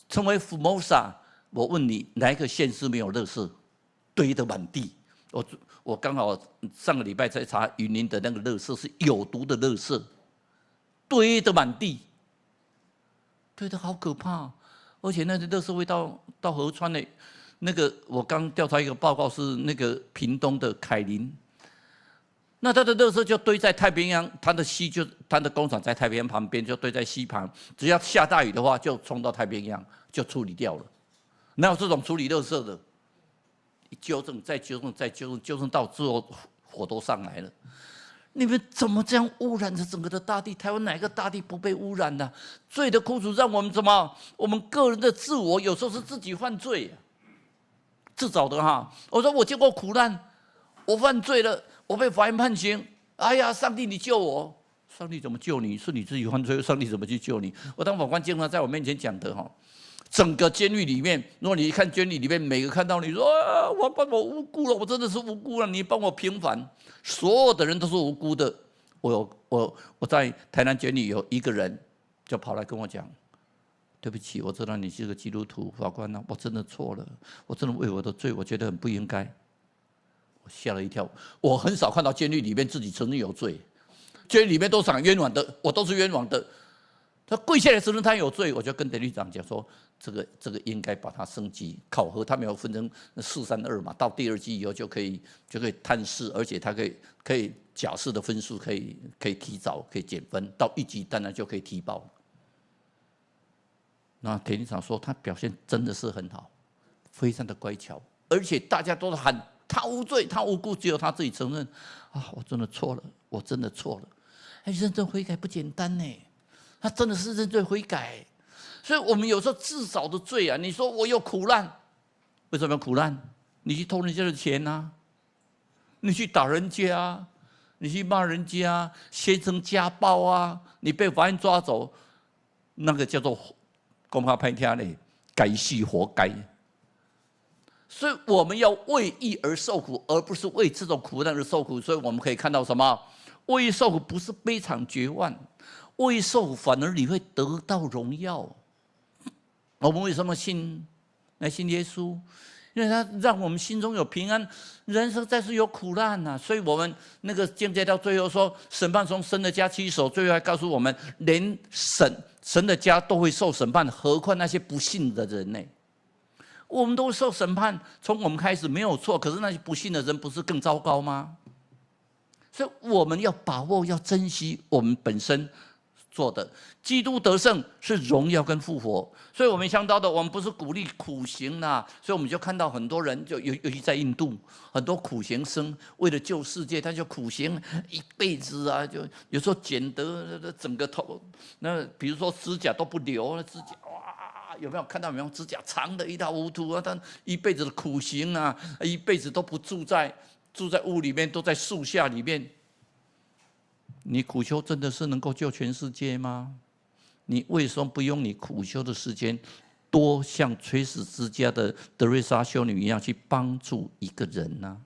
称为 Formosa。我问你，哪一个县市没有垃圾堆得满地？我刚好上个礼拜在查云林的那个垃圾是有毒的垃圾，堆得满地，堆得好可怕。而且那个垃圾会到河川的，那个我刚调查一个报告是那个屏东的凯林，那他的垃圾就堆在太平洋，他的工厂在太平洋旁边，就堆在溪旁，只要下大雨的话，就冲到太平洋就处理掉了。哪有这种处理垃圾的？纠正再纠正再纠正，纠正到最后火都上来了。你们怎么这样污染着整个的大地？台湾哪个大地不被污染呢？罪的苦楚让我们怎么？我们个人的自我有时候是自己犯罪，自找的哈。我说我经过苦难，我犯罪了，我被法院判刑。哎呀，上帝你救我！上帝怎么救你？是你自己犯罪，上帝怎么去救你？我当法官经常在我面前讲的哈。整个监狱里面，如果你看监狱里面，每个看到你说啊，我无辜了，我真的是无辜了，你帮我平反，所有的人都是无辜的。我在台南监狱有一个人就跑来跟我讲，对不起，我知道你是个基督徒，法官啊，我真的错了，我真的为我的罪，我觉得很不应该。我吓了一跳，我很少看到监狱里面自己承认有罪，监狱里面都讲冤枉的，我都是冤枉的。他跪下来承认他有罪，我就跟典狱长讲说，这个应该把他升级考核，他们有分成432嘛，到第2季以后就可以探视，而且他可以假释的分数可以提早可以减分，到1级当然就可以提报。那典狱长说他表现真的是很好，非常的乖巧，而且大家都喊他无罪，他无辜，只有他自己承认啊，我真的错了，我真的错了。哎，认真悔改不简单呢。他真的是认罪悔改，所以我们有时候自找的罪啊！你说我有苦难，为什么有苦难？你去偷人家的钱啊，你去打人家啊，你去骂人家啊，先生家暴啊，你被法院抓走，那个叫做公话拍天嘞，该死活该。所以我们要为义而受苦，而不是为这种苦难而受苦。所以我们可以看到什么？为义受苦不是悲惨绝望。为受苦，反而你会得到荣耀。我们为什么信耶稣？因为他让我们心中有平安。人生在世有苦难呐，所以我们那个境界到最后说，审判从神的家起手，最后还告诉我们，连神的家都会受审判，何况那些不信的人呢？我们都受审判，从我们开始没有错，可是那些不信的人不是更糟糕吗？所以我们要把握，要珍惜我们本身做的。基督得胜是荣耀跟复活，所以我们想到的，我们不是鼓励苦行啦，所以我们就看到很多人，就尤其在印度，很多苦行僧为了救世界，他就苦行一辈子啊，就有时候剪得整个头，那比如说指甲都不留，指甲哇，有没有看到没有？指甲长的一塌糊涂啊，他一辈子的苦行啊，一辈子都不住在屋里面，都在树下里面。你苦修真的是能够救全世界吗？你为什么不用你苦修的时间，多像垂死之家的德瑞莎修女一样去帮助一个人呢？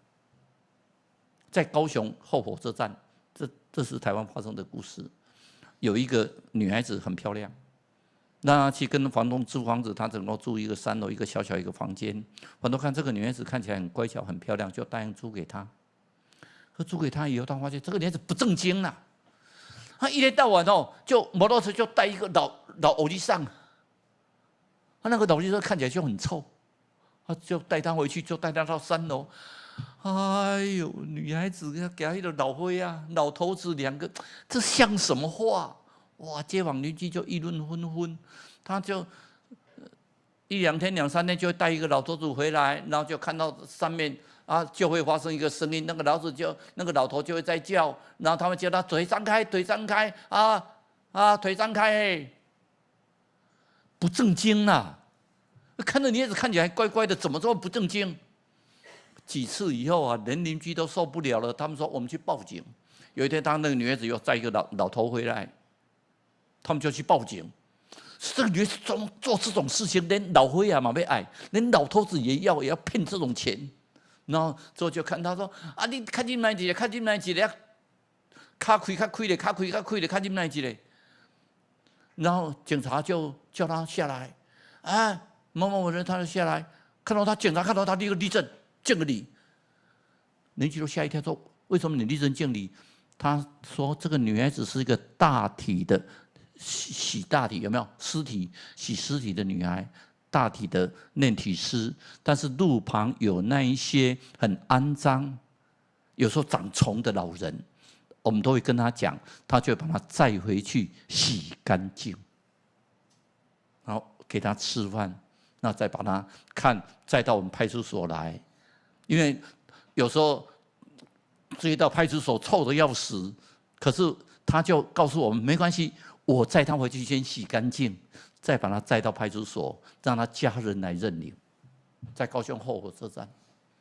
在高雄后火车站，这是台湾发生的故事。有一个女孩子很漂亮，那去跟房东租房子，她只能够住一个3楼，一个小小一个房间。房东看这个女孩子看起来很乖巧、很漂亮，就答应租给她。可租给她以后，他发现这个女孩子不正经啊。他一天到晚就摩托车就带一个老欧吉桑，他那个老欧吉桑看起来就很臭，他就带他回去，就带他到3楼。哎呦，女孩子给他一个老灰啊，老头子2个，这像什么话？哇！街坊邻居就议论纷纷，他就1、2天、2、3天就会带一个老头子回来，然后就看到上面。就会发生一个声音，那个老头就会在叫，然后他们叫他腿张开，腿张开，腿张开，不正经啊！看着女孩子看起来乖乖的，怎么这么不正经？几次以后啊，连邻居都受不了了，他们说我们去报警。有一天，当那个女孩子又载一个老头回来，他们就去报警。这个女孩子做这种事情，连老灰啊嘛被爱，连老头子也要骗这种钱。然后之后就看他说你看进来一个，看进来一个，卡开的，卡开的，看进来一个。然后警察就叫他下来，某某人他就下来，警察看到他立刻立正敬个礼。邻居都吓一跳，说为什么你立正敬礼？他说这个女孩子是一个大体的洗大体，有没有尸体洗尸体的女孩，大体的炼体师，但是路旁有那一些很肮脏，有时候长虫的老人，我们都会跟他讲，他就会把他载回去洗干净，然后给他吃饭，那再把他再到我们派出所来，因为有时候追到派出所臭得要死，可是他就告诉我们没关系，我载他回去先洗干净，再把他载到派出所，让他家人来认领，在高雄后火车站，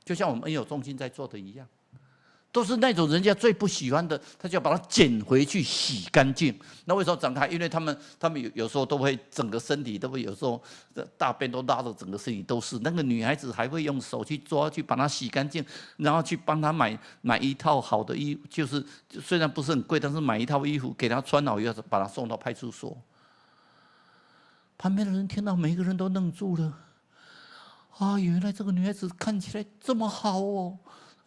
就像我们恩友中心在做的一样。都是那种人家最不喜欢的，他就要把它捡回去洗干净。那为什么长开？因为他们有时候都会整个身体都会，有时候大便都拉到整个身体都是。那个女孩子还会用手去抓，去把它洗干净，然后去帮她买一套好的衣服，就是虽然不是很贵，但是买一套衣服给她穿好以后，把她送到派出所。旁边的人听到，每一个人都愣住了。啊，原来这个女孩子看起来这么好哦！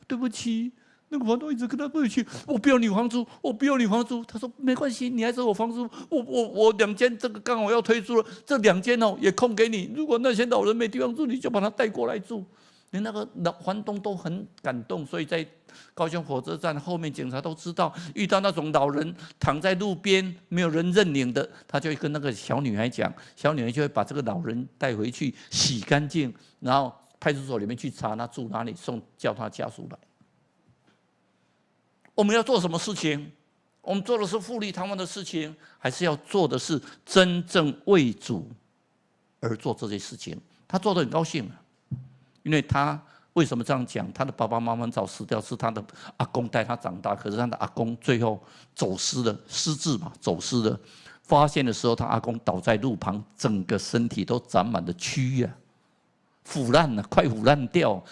对不起。那个房东一直跟他对去，我不要你房租，我不要你房租。他说没关系，你还是我房租，我2间这个刚好要推出了，这2间哦也空给你。如果那些老人没地方住，你就把他带过来住。连那个房东都很感动，所以在高雄火车站后面，警察都知道，遇到那种老人躺在路边没有人认领的，他就会跟那个小女孩讲，小女孩就会把这个老人带回去洗干净，然后派出所里面去查他住哪里，叫他家属来。我们要做什么事情？我们做的是富丽堂皇的事情，还是要做的是真正为主而做这些事情？他做得很高兴，因为他为什么这样讲？他的爸爸妈妈早死掉，是他的阿公带他长大，可是他的阿公最后走失了，失智嘛，走失了。发现的时候，他阿公倒在路旁，整个身体都长满了蛆啊，腐烂了，快腐烂掉。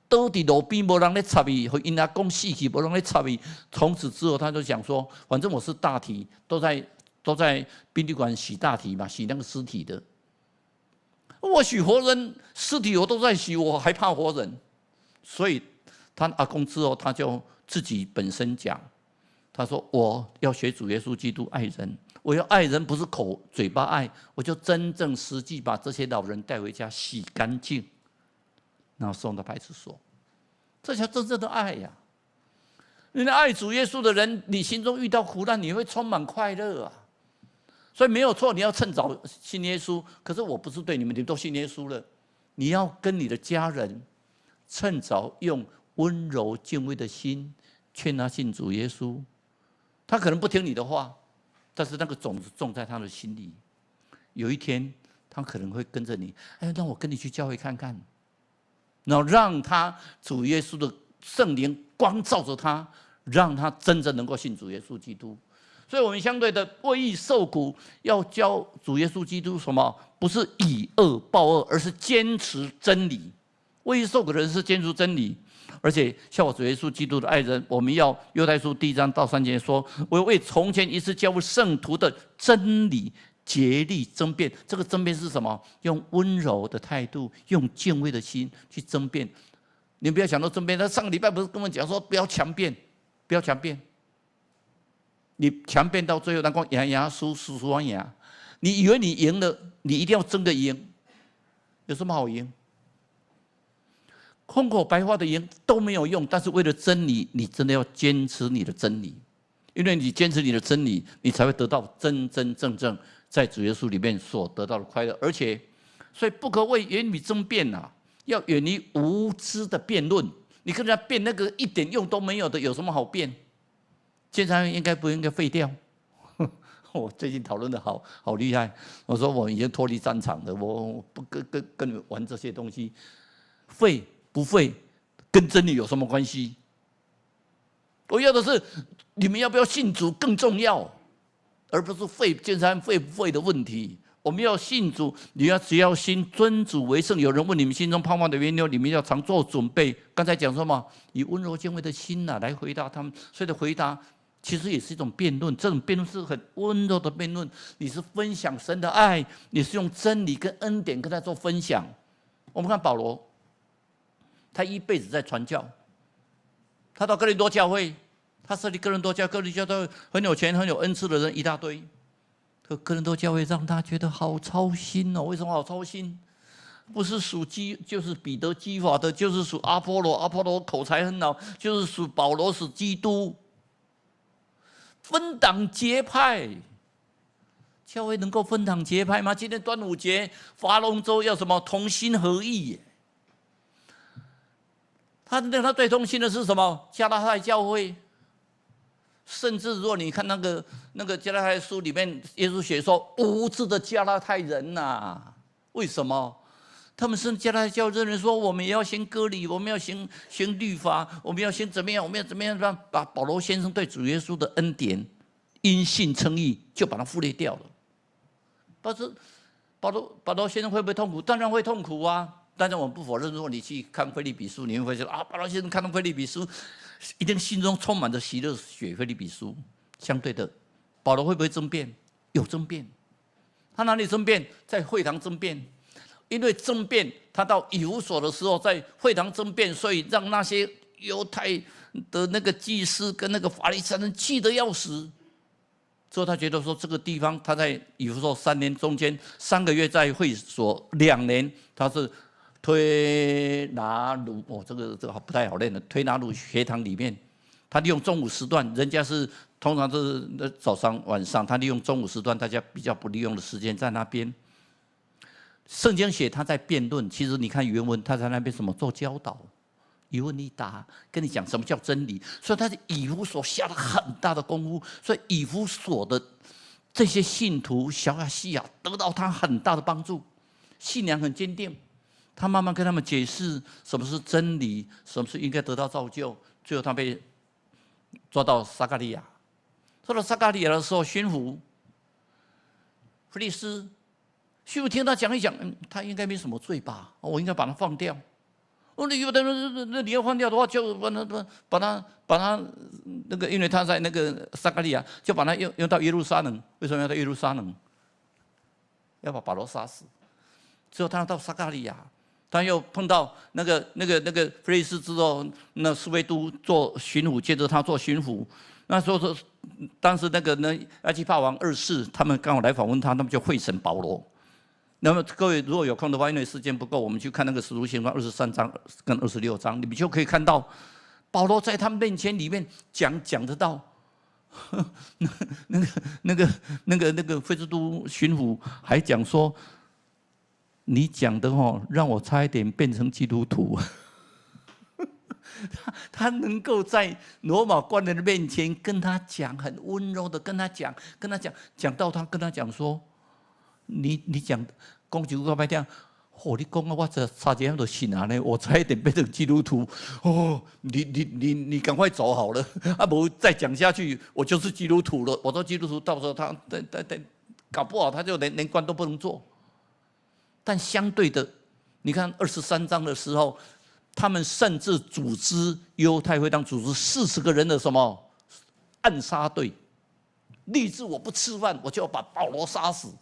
倒在路边，没人来插伊，和因阿公死去，没人来插伊。从此之后，他就想说，反正我是大体，都在殡仪馆洗大体嘛，洗那个尸体的。我洗活人尸体，我都在洗，我还怕活人？所以他阿公之后，他就自己本身讲，他说我要学主耶稣基督爱人，我要爱人，不是嘴巴爱，我就真正实际把这些老人带回家洗干净。然后送到派出所，这才真正的爱呀！你爱主耶稣的人，你心中遇到苦难，你会充满快乐啊！所以没有错，你要趁早信耶稣。可是我不是对你们都信耶稣了，你要跟你的家人趁早用温柔敬畏的心劝他信主耶稣。他可能不听你的话，但是那个种子种在他的心里，有一天他可能会跟着你。哎，让我跟你去教会看看。然后让他主耶稣的圣灵光照着他，让他真正能够信主耶稣基督。所以我们相对的为义受苦，要教主耶稣基督什么？不是以恶报恶，而是坚持真理。为义受苦的人是坚持真理，而且像我主耶稣基督的爱人，我们要犹太书1章到3节说：“我为从前一次教会圣徒的真理。”竭力争辩，这个争辩是什么？用温柔的态度，用敬畏的心去争辩。你不要想到争辩，他上个礼拜不是跟我们讲说不要强辩，不要强辩。你强辩到最后，那光牙输完牙，你以为你赢了，你一定要争个赢，有什么好赢？空口白话的赢都没有用，但是为了真理，你真的要坚持你的真理，因为你坚持你的真理，你才会得到真真正正在主耶稣里面所得到的快乐。而且，所以不可为言语争辩啊，要远离无知的辩论。你跟人家辩那个一点用都没有的，有什么好辩？监察院应该不应该废掉？我最近讨论的好厉害。我说我已经脱离战场了，我不跟你玩这些东西，废不废跟真理有什么关系？我要的是你们要不要信主更重要，而不是监察院废不废的问题。我们要信主，只要心尊主为圣。有人问你们心中盼望的缘由，你们要常做准备。刚才讲什么？以温柔敬畏的心来回答他们。所以的回答其实也是一种辩论，这种辩论是很温柔的辩论。你是分享神的爱，你是用真理跟恩典跟他做分享。我们看保罗，他一辈子在传教，他到哥林多教会他设立哥林多教会很有钱、很有恩赐的人一大堆。可哥林多教会让他觉得好操心哦。为什么好操心？不是属就是彼得基法的，就是属阿波罗口才很好，就是属保罗是基督。分党结派，教会能够分党结派吗？今天端午节，划龙舟要什么同心合意耶？他最痛心的是什么？加拉太教会。甚至如果你看那个加拉太书里面，耶稣写说无知的加拉太人呐、为什么？他们是加拉太教会人说，我们也要行割礼，我们要行律法，我们要行怎么样？我们要怎么样？把保罗先生对主耶稣的恩典因信称义，就把它忽略掉了。但是保罗先生会不会痛苦？当然会痛苦啊！但是我们不否认，如果你去看腓立比书，你会发现啊，保罗先生看到腓立比书，一定心中充满着喜乐。写腓立比书，相对的，保罗会不会争辩？有争辩。他哪里争辩？在会堂争辩。因为争辩，他到以弗所的时候，在会堂争辩，所以让那些犹太的那个祭司跟那个法利赛人气得要死。之后他觉得说，这个地方他在以弗所3年中间3个月在会所2年，他是推拿鲁这个不太好念的，推拿鲁学堂里面，他利用中午时段，人家是通常都是早上晚上，他利用中午时段，大家比较不利用的时间在那边。圣经写他在辩论，其实你看原文，他在那边什么做教导，一问一答，跟你讲什么叫真理。所以他在以弗所下了很大的功夫，所以以弗所的这些信徒小亚细亚得到他很大的帮助，信仰很坚定。他慢慢跟他们解释什么是真理，什么是应该得到造就。最后他被抓到撒迦利亚，抓到撒迦利亚的时候，巡抚腓利斯。巡抚听他讲一讲，他应该没什么罪吧？我应该把他放掉。你要放掉的话，就把他那个，因为他在那个撒迦利亚，就把他用到耶路撒冷。为什么要到耶路撒冷？要把保罗杀死。之后他到撒迦利亚，他又碰到那个腓利斯之后，那斯威都做巡抚，接着他做巡抚。那时候当时那个亚基帕王2世，他们刚好来访问他，他们就会审保罗。那么各位如果有空的话，因为时间不够，我们去看那个《使徒行传》23章跟26章，你们就可以看到保罗在他们面前里面讲得到。那个菲斯都巡抚还讲说，你讲的让我差一点变成基督徒。他能够在罗马官人的面前跟他讲，很温柔的跟他讲，讲到他跟他讲说，你讲讲句话白听，你讲啊，我差点就信啊呢，我差一点变成基督徒。你赶快走好了，不再讲下去，我就是基督徒了。我说基督徒，到时候他搞不好他就连官都不能做。但相对的，你看23章的时候，他们甚至组织犹太会堂组织40个人的什么暗杀队，立志我不吃饭，我就要把保罗杀死。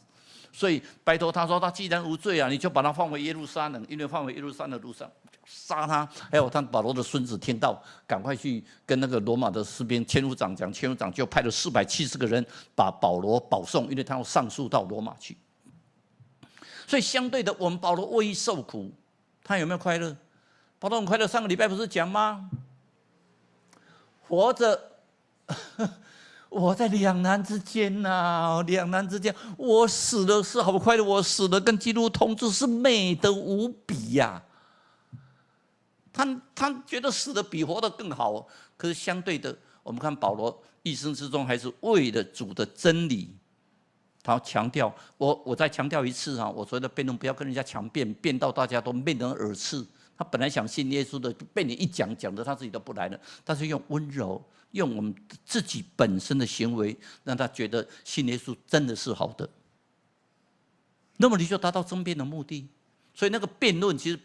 所以拜托他说，他既然无罪啊，你就把他放回耶路撒冷，因为放回耶路撒冷的路上杀他。还有他保罗的孙子听到，赶快去跟那个罗马的士兵千夫长讲，千夫长就派了470个人把保罗保送，因为他要上诉到罗马去。所以相对的，我们保罗为义受苦，他有没有快乐？保罗很快乐。上个礼拜不是讲吗？活着。我在两难之间呐，两难之间，我死的是好快乐，我死的跟基督同治是美的无比呀。他觉得死的比活的更好，可是相对的，我们看保罗一生之中还是为了主的真理，他强调。我再强调一次啊，我所谓的辩论不要跟人家强辩，辩到大家都面红耳赤。他本来想信耶稣的，被你一讲的他自己都不来了，但是用温柔。用我们自己本身的行为，让他觉得信耶稣真的是好的，那么你就达到争辩的目的。所以那个辩论，其实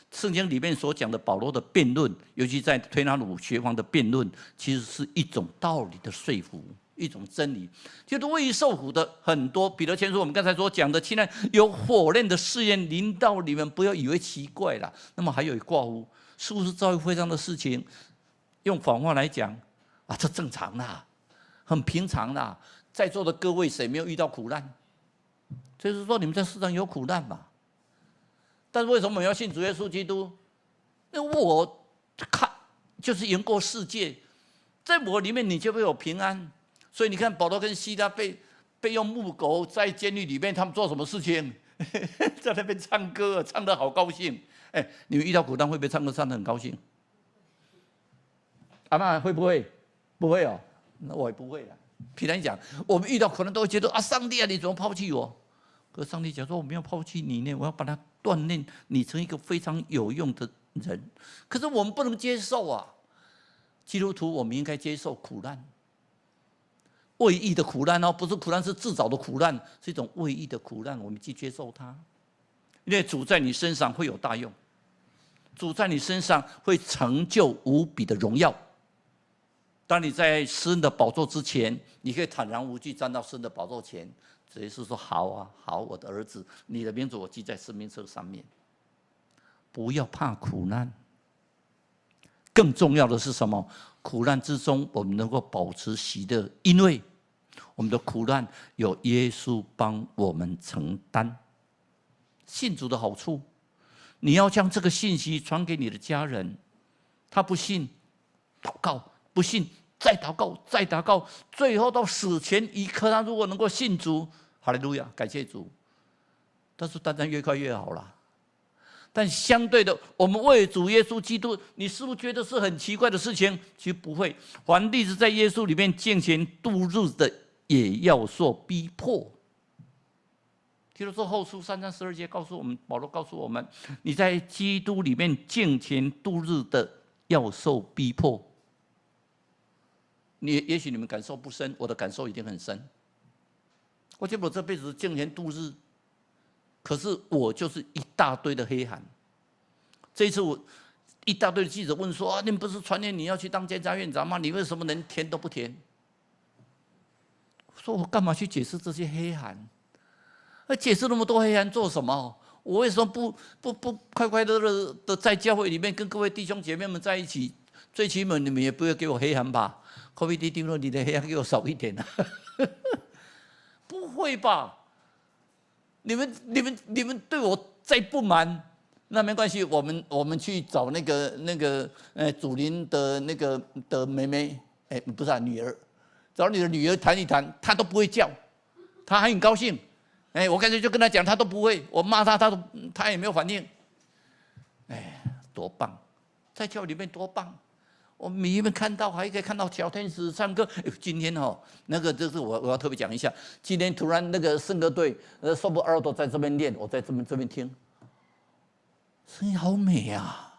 圣经里面所讲的保罗的辩论，尤其在推拿鲁学坊的辩论，其实是一种道理的说服，一种真理。就是为义受苦的很多，彼得前书我们刚才所讲的，现在有火炼的试验临到你们，不要以为奇怪了。那么还有一挂乎，似乎是教会会上的事情，用反话来讲。啊，这正常啦，很平常啦。在座的各位，谁没有遇到苦难？就是说，你们在世上有苦难嘛。但是为什么我们要信主耶稣基督？因为我看就是赢过世界，在我里面你就会有平安。所以你看，保罗跟西拉被用木狗在监狱里面，他们做什么事情？在那边唱歌，唱得好高兴。哎，你们遇到苦难会不会唱歌唱得很高兴？阿嬷会不会？不会哦，那我也不会啦。平常讲，我们遇到苦难都会觉得啊，上帝啊，你怎么抛弃我？可上帝讲说，我没有抛弃你呢，我要把它锻炼你成一个非常有用的人。可是我们不能接受啊，基督徒我们应该接受苦难，为义的苦难哦，不是苦难是自找的苦难，是一种为义的苦难，我们去接受它，因为主在你身上会有大用，主在你身上会成就无比的荣耀。当你在施恩的宝座之前，你可以坦然无惧站到施恩的宝座前。主耶稣说：“好啊，好，我的儿子，你的名字我记在生命册上面。不要怕苦难。更重要的是什么？苦难之中，我们能够保持喜乐，因为我们的苦难有耶稣帮我们承担。信主的好处，你要将这个信息传给你的家人。他不信，祷告；不信，再祷告，再祷告，最后到死前一刻，他如果能够信主，哈利路亚，感谢主。但是当然越快越好啦。但相对的，我们为主耶稣基督，你是不是觉得是很奇怪的事情？其实不会。凡立志在耶稣里面敬虔度日的，也要受逼迫。譬如说后书3章12节告诉我们，保罗告诉我们，你在基督里面敬虔度日的，要受逼迫。也许你们感受不深，我的感受已经很深。我觉得我这辈子敬虔度日，可是我就是一大堆的黑函。这一次我一大堆的记者问说：“啊，你们不是传言你要去当监察院长吗？你为什么连填都不填？”我说：“我干嘛去解释这些黑函？解释那么多黑函做什么？我为什么不快快乐乐的在教会里面跟各位弟兄姐妹们在一起？最起码你们也不要给我黑函吧？COVID-19你的黑函给我少一点啊！不会吧？你们对我再不满，那没关系，我们去找那个祖林的的妹妹，不是女儿，找你的女儿谈一谈，她都不会叫，她还很高兴。我干脆就跟她讲，她都不会，我骂她，她也没有反应。多棒，在教里面多棒！我们每一面看到，还可以看到小天使唱歌。今天这是我要特别讲一下。今天突然那个圣歌队，Sobo Aldo 在这边练，我在这边听，声音好美啊！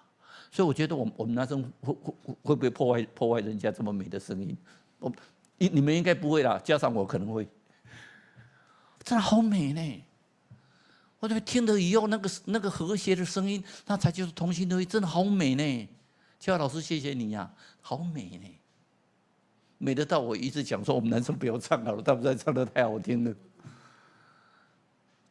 所以我觉得我们男生会不会破坏人家这么美的声音？你们应该不会啦，加上我可能会。真的好美呢！我这边听了以后，那个和谐的声音，那才就是同心合一，真的好美呢。邱老师，谢谢你呀，好美呢，美得到我一直讲说我们男生不要唱好了，他们在唱得太好听了。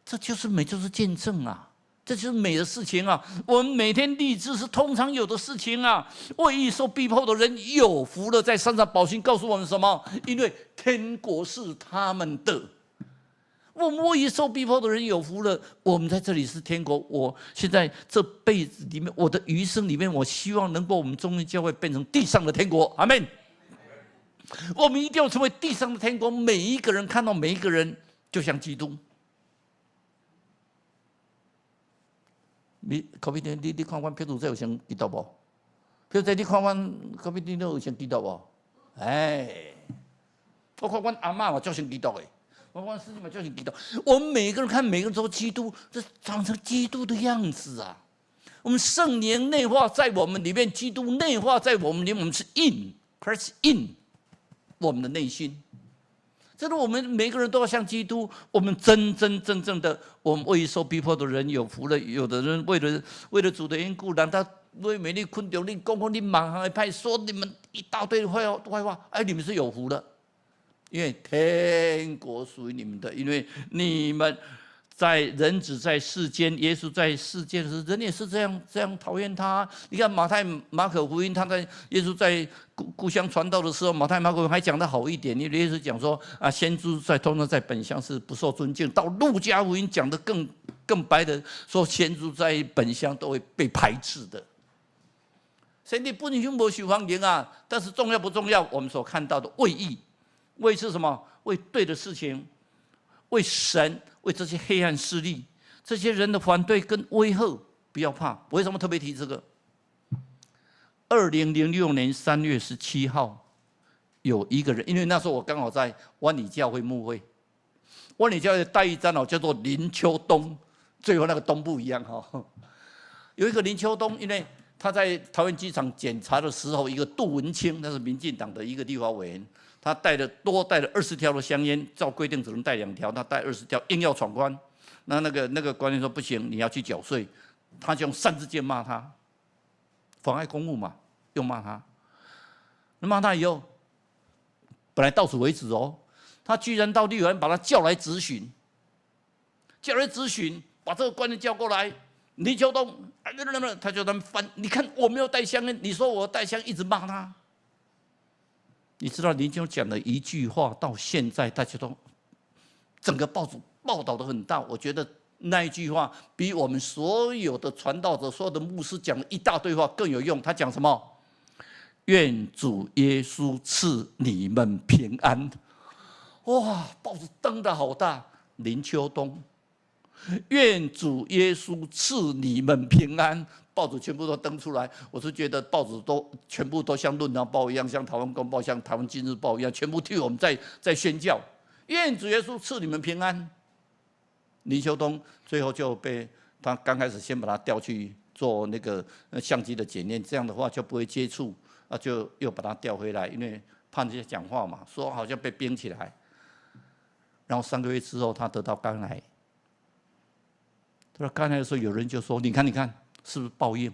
这就是美，就是见证啊，这就是美的事情啊。我们每天立志是通常有的事情啊。为义受逼迫的人有福了，在山上宝训告诉我们什么？因为天国是他们的。我们为义受逼迫的人有福了，我们在这里是天国。我现在这辈子里面，我的余生里面，我希望能够我们中间教会变成地上的天国，阿们。我们一定要成为地上的天国，每一个人看到每一个人就像基督。你看我譬如这有先记到不？譬如这你看我COVID-19有先记到不？我看我阿嬷我就先记到的。我光师弟们就是基督，我们每个人看每个人都基督，这长成基督的样子啊！我们圣灵内化在我们里面，基督内化在我们里面，我们是 press in 我们的内心。这是我们每个人都要像基督，我们真正的，我们为受逼迫的人有福了。有的人为了主的缘故，让他为美丽昆丢你公公你满行派说你们一大堆坏话，你们是有福了。因为天国属于你们的，因为你们在人子在世间，耶稣在世界的时候，人也是这样讨厌他。你看马可福音，他在耶稣在故乡传道的时候，马太、马可福音还讲得好一点，因为耶稣讲说啊，先知通常在本乡是不受尊敬。到路加福音讲得更白的，说先知在本乡都会被排斥的。神的本乡没受欢迎啊，但是重要不重要？我们所看到的为义，为是什么？为对的事情，为神。为这些黑暗势力、这些人的反对跟威吓，不要怕。为什么特别提这个？2006年3月17号，有一个人，因为那时候我刚好在湾里教会牧会，湾里教会的代议长老叫做林秋东，最后那个东不一样哈。有一个林秋东，因为他在桃园机场检查的时候，一个杜文清，那是民进党的一个立法委员。他多带了20条的香烟，照规定只能带2条，他带20条，硬要闯关。那个官员说不行，你要去缴税，他就用3字剑骂他，妨碍公务嘛，又骂他。骂他以后，本来到此为止哦，他居然到立法院把他叫来质询，把这个官员叫过来，林秋东，他就他们翻，你看我没有带香烟，你说我带香，一直骂他。你知道林秋讲的一句话，到现在大家都整个报纸报道的很大。我觉得那一句话比我们所有的传道者、所有的牧师讲的一大堆话更有用。他讲什么？愿主耶稣赐你们平安。哇，报纸登得好大，林秋东，愿主耶稣赐你们平安。报纸全部都登出来，我是觉得报纸全部都像《论坛报》一样，像《台湾公报》、像《台湾今日报》一样，全部替我们在宣教，愿主耶稣赐你们平安。林秋东最后就被他刚开始先把他调去做那个相机的检验，这样的话就不会接触，就又把他调回来，因为怕人家讲话嘛，说好像被冰起来。然后3个月之后，他得到肝癌。得到肝癌的时候，有人就说：“你看。”是不是报应？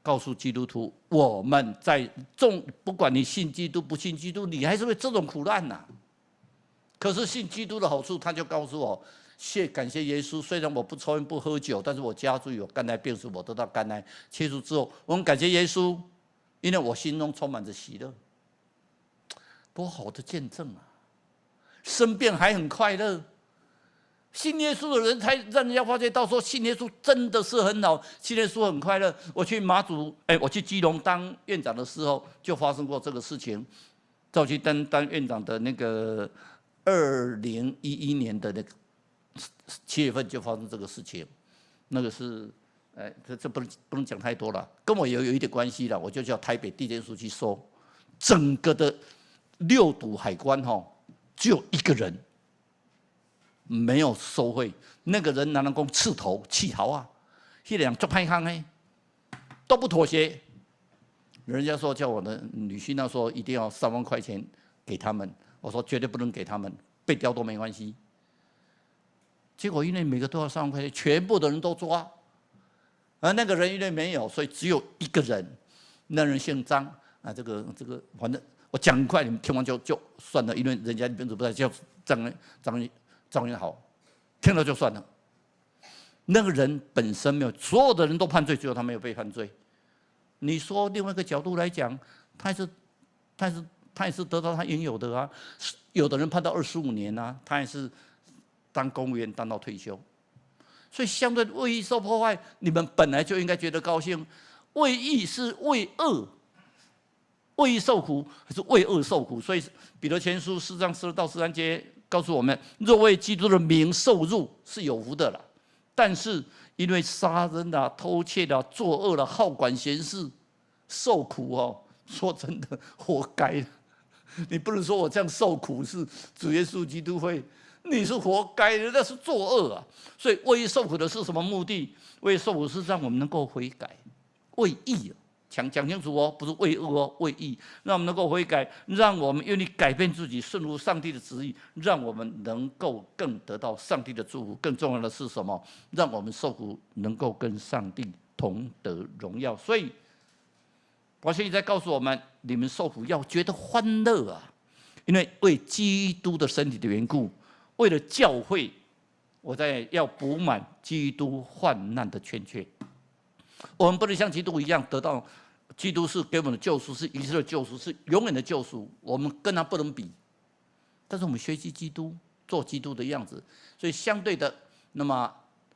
告诉基督徒，我们在不管你信基督不信基督，你还是会这种苦难呐。可是信基督的好处，他就告诉我，感谢耶稣。虽然我不抽烟不喝酒，但是我家族有肝癌病史，我得到肝癌切除之后，我很感谢耶稣，因为我心中充满着喜乐。多好的见证啊！生病还很快乐。信耶稣的人才让人家发觉到说，信耶稣真的是很好，信耶稣很快乐。我去马祖，我去基隆当院长的时候，就发生过这个事情。赵去当院长的那个2011年的那个7月份就发生这个事情，那个是，这不能讲太多了，跟我有一点关系了。我就叫台北地检署去搜，整个的6堵海关只有1个人。没有收贿，那个人拿人工刺头气头啊，那个人做歹康哎，都不妥协。人家说叫我的女婿那说一定要3万块钱给他们，我说绝对不能给他们，被刁都没关系。结果因为每个都要3万块钱，全部的人都抓，而那个人因为没有，所以只有1个人，那人姓张啊，这个反正我讲很快，你们听完就算了，因为人家名字不在，叫张元豪，听了就算了。那个人本身没有，所有的人都判罪，只有他没有被判罪。你说另外一个角度来讲，他也是得到他应有的啊。有的人判到25年啊，他也是当公务员当到退休。所以相对为义受破坏，你们本来就应该觉得高兴。为义是为恶，为义受苦还是为恶受苦？所以彼得前书4章12到13节。告诉我们，若为基督的名受辱是有福的了，但是因为杀人啦、偷窃啦、作恶啦、好管闲事，受苦说真的，活该。你不能说我这样受苦是主耶稣基督会，你是活该的，那是作恶啊。所以为受苦的是什么目的？为受苦是让我们能够悔改，为义讲清楚哦，不是为恶哦，为义，让我们能够悔改，让我们愿意改变自己，顺服上帝的旨意，让我们能够更得到上帝的祝福。更重要的是什么？让我们受苦能够跟上帝同得荣耀。所以，保险在告诉我们，你们受苦要觉得欢乐啊，因为为基督的身体的缘故，为了教会我在要补满基督患难的欠缺。我们不能像基督一样得到，基督是给我们的救赎，是一切的救赎，是永远的救赎，我们跟他不能比。但是我们学习基督，做基督的样子，所以相对的，那么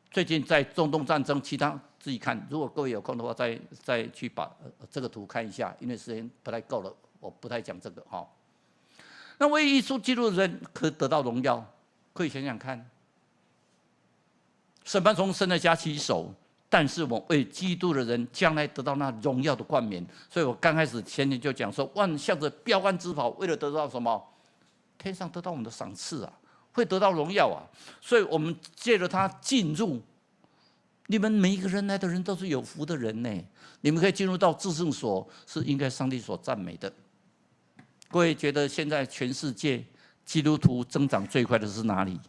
最近在中东战争，其他自己看，如果各位有空的话，再去把这个图看一下，因为时间不太够了，我不太讲这个哈。那为耶稣基督的人可得到荣耀，可以想想看，审判从神的家起手，但是我为基督的人将来得到那荣耀的冠冕。所以我刚开始前天就讲说，万向着标杆直跑，为了得到什么？天上得到我们的赏赐啊，会得到荣耀啊。所以我们借着他进入，你们每一个人来的人都是有福的人呢。你们可以进入到至圣所，是应该上帝所赞美的。各位觉得现在全世界基督徒增长最快的是哪里？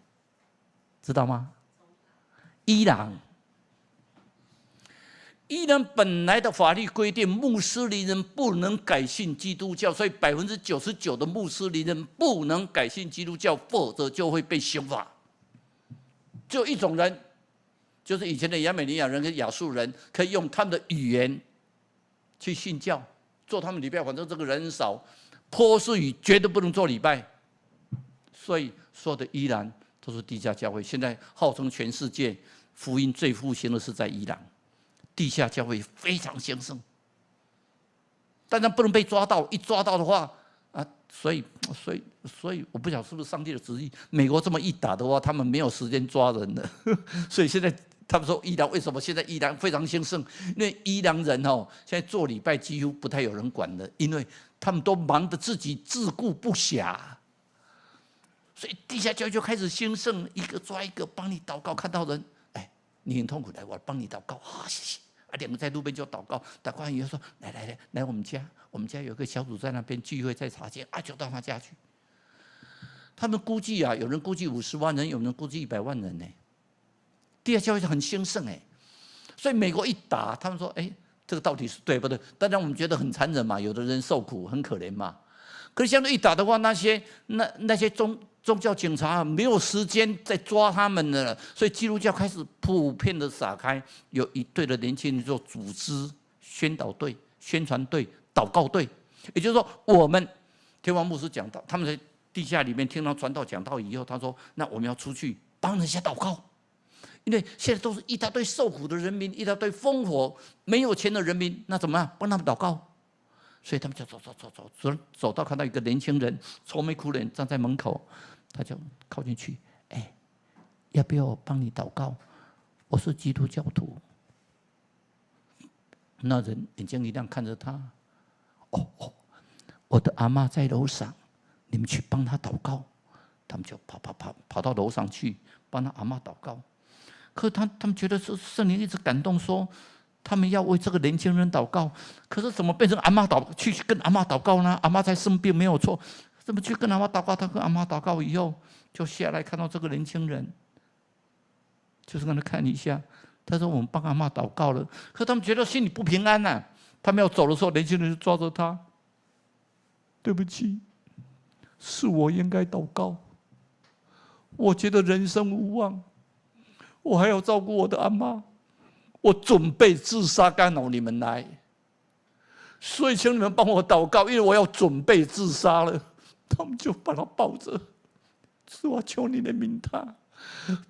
知道吗？伊朗。伊朗本来的法律规定，穆斯林人不能改信基督教，所以99%的穆斯林人不能改信基督教，否则就会被刑罚。只有一种人，就是以前的亚美尼亚人跟亚述人，可以用他们的语言去信教，做他们礼拜，反正这个人很少。波斯语绝对不能做礼拜，所以所有的伊朗都是地下教会。现在号称全世界福音最复兴的是在伊朗。地下教会非常兴盛，但是不能被抓到，一抓到的话啊，所以我不晓得是不是上帝的旨意。美国这么一打的话，他们没有时间抓人了，所以现在他们说伊朗为什么现在伊朗非常兴盛？因为伊朗人现在做礼拜几乎不太有人管了，因为他们都忙得自己自顾不暇，所以地下教会就开始兴盛，一个抓一个，帮你祷告，看到人，哎，你很痛苦，来，我帮你祷告，啊，谢谢。两个在路边就祷告，祷告完以后说：“来，我们家有个小组在那边聚会，在茶间啊，就到他家去。”他们估计啊，有人估计50万人，有人估计100万人呢。地下教会很兴盛哎，所以美国一打，他们说：“哎，这个到底是对不对？”当然我们觉得很残忍嘛，有的人受苦很可怜嘛。可是相对一打的话，那些宗教警察没有时间再抓他们了，所以基督教开始普遍的撒开，有一队的年轻人做组织宣导队、宣传队、祷告队。也就是说，我们天王牧师讲道，他们在地下里面听到传道讲道以后，他说：“那我们要出去帮人家祷告，因为现在都是一大堆受苦的人民，一大堆烽火没有钱的人民，那怎么样帮他们祷告？”所以他们就走到看到一个年轻人愁眉苦脸站在门口。他就靠进去，哎，要不要我帮你祷告？我是基督教徒。那人眼睛一亮，看着他，我的阿嬷在楼上，你们去帮她祷告。他们就跑到楼上去帮他阿嬷祷告。可他们觉得是圣灵一直感动说，他们要为这个年轻人祷告。可是怎么变成阿嬷去跟阿嬷祷告呢？阿嬷在生病没有错。怎么去跟阿嬷祷告？他跟阿嬷祷告以后，就下来看到这个年轻人，就是跟他看一下。他说：“我们帮阿嬷祷告了。”可他们觉得心里不平安呐。他们要走的时候，年轻人就抓着他：“对不起，是我应该祷告。我觉得人生无望，我还要照顾我的阿嬷，我准备自杀，干扰你们来，所以请你们帮我祷告，因为我要准备自杀了。”他们就把他抱着，是我求你的名他，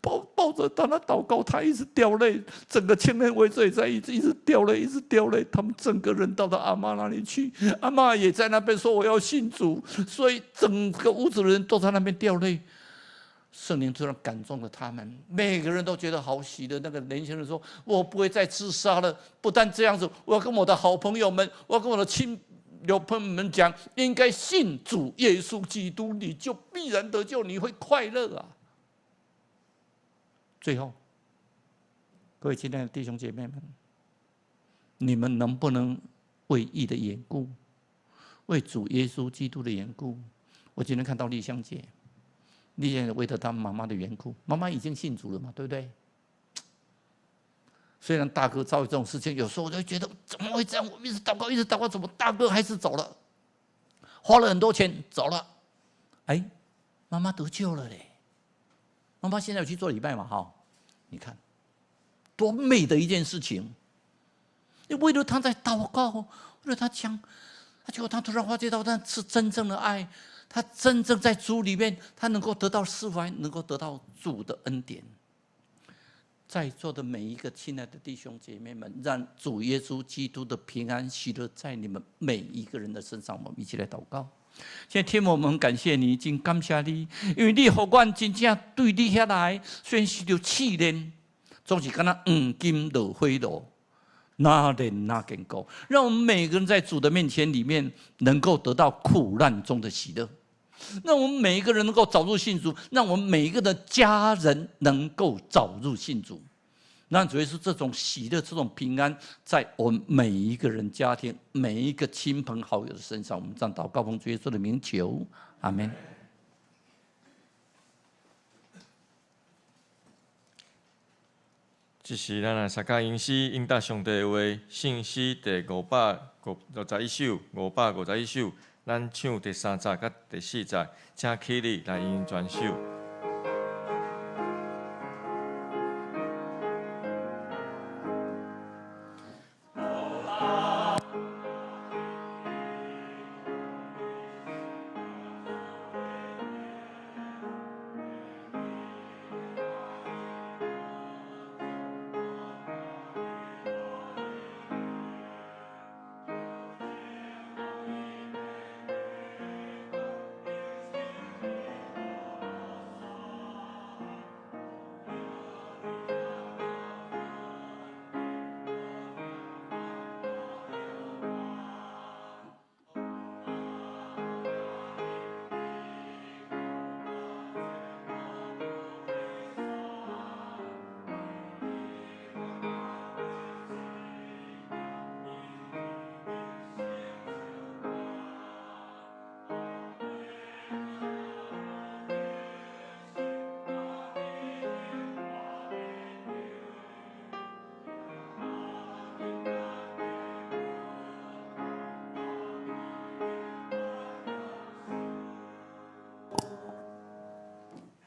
抱着他，他祷告，他一直掉泪，整个青年会也在一直掉泪，一直掉泪。他们整个人到阿嬷那里去，阿嬷也在那边说我要信主，所以整个屋子的人都在那边掉泪。圣灵突然感动了他们，每个人都觉得好喜的。那个年轻人说：“我不会再自杀了，不但这样子，我要跟我的好朋友们，我要跟我的有朋友们讲，应该信主耶稣基督，你就必然得救，你会快乐啊！”最后，各位亲爱的弟兄姐妹们，你们能不能为义的缘故，为主耶稣基督的缘故？我今天看到丽香姐，丽香姐为了她妈妈的缘故，妈妈已经信主了嘛，对不对？虽然大哥遭遇这种事情，有时候我就觉得怎么会这样？我一直祷告，怎么大哥还是走了？花了很多钱走了，哎，妈妈得救了嘞！妈妈现在有去做礼拜嘛？哈，你看，多美的一件事情！你为了他在祷告，为了他讲，结果他突然发觉到，那是真正的爱。他真正在主里面，他能够得到释怀，能够得到主的恩典。在座的每一个亲爱的弟兄姐妹们，让主耶稣基督的平安喜乐在你们每一个人的身上。我们一起来祷告。现在天父，我们感谢你，真感谢你，因为你让我们真正对你下来，虽然是着试炼，总是敢若黄金落火炉，哪炼哪坚固。让我们每个人在主的面前里面，能够得到苦难中的喜乐。让我们每一个人能够早入信主，让我们每一个的家人能够早入信主。让主耶稣这种喜乐、这种平安，在我们每一个人家庭、每一个亲朋好友的身上。我们这样祷告，奉主耶稣的名求，阿们。这是咱啊三甲应诗应答上帝的话，信诗第551首，551首。咱唱第3节甲第4节，请起立来应全首。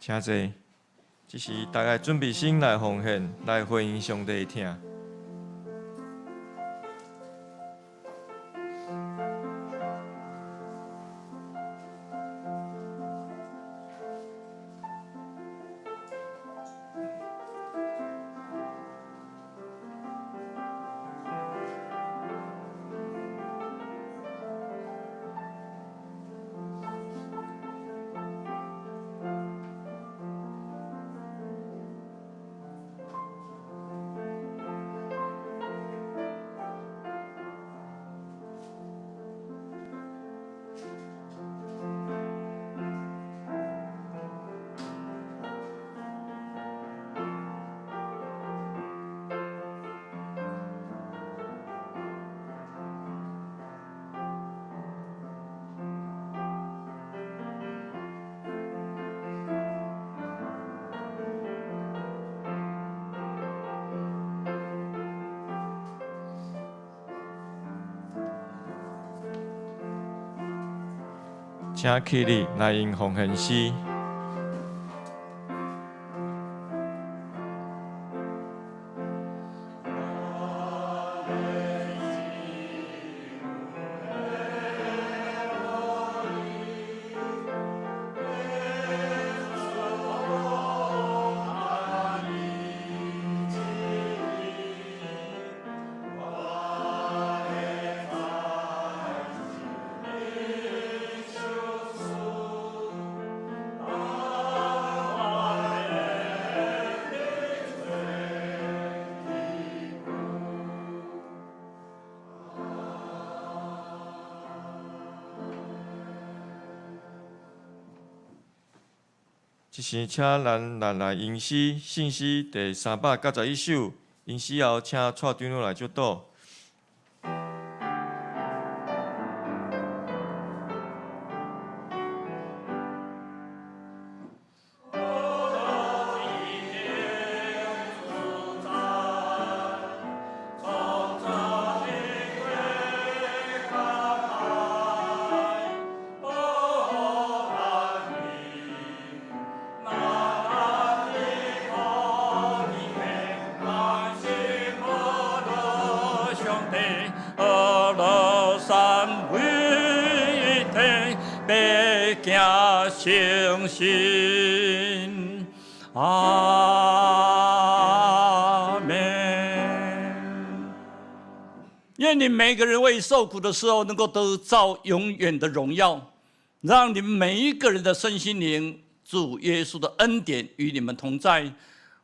请坐，这是大家准备心来奉献，来回应上帝的听。请起立来应奉献诗。这是请咱来吟诗信诗第391首，吟诗后请蔡长老来接导。那行诚信。阿门。愿你每个人为受苦的时候，能够得到永远的荣耀，让你们每一个人的身心灵，主耶稣的恩典与你们同在。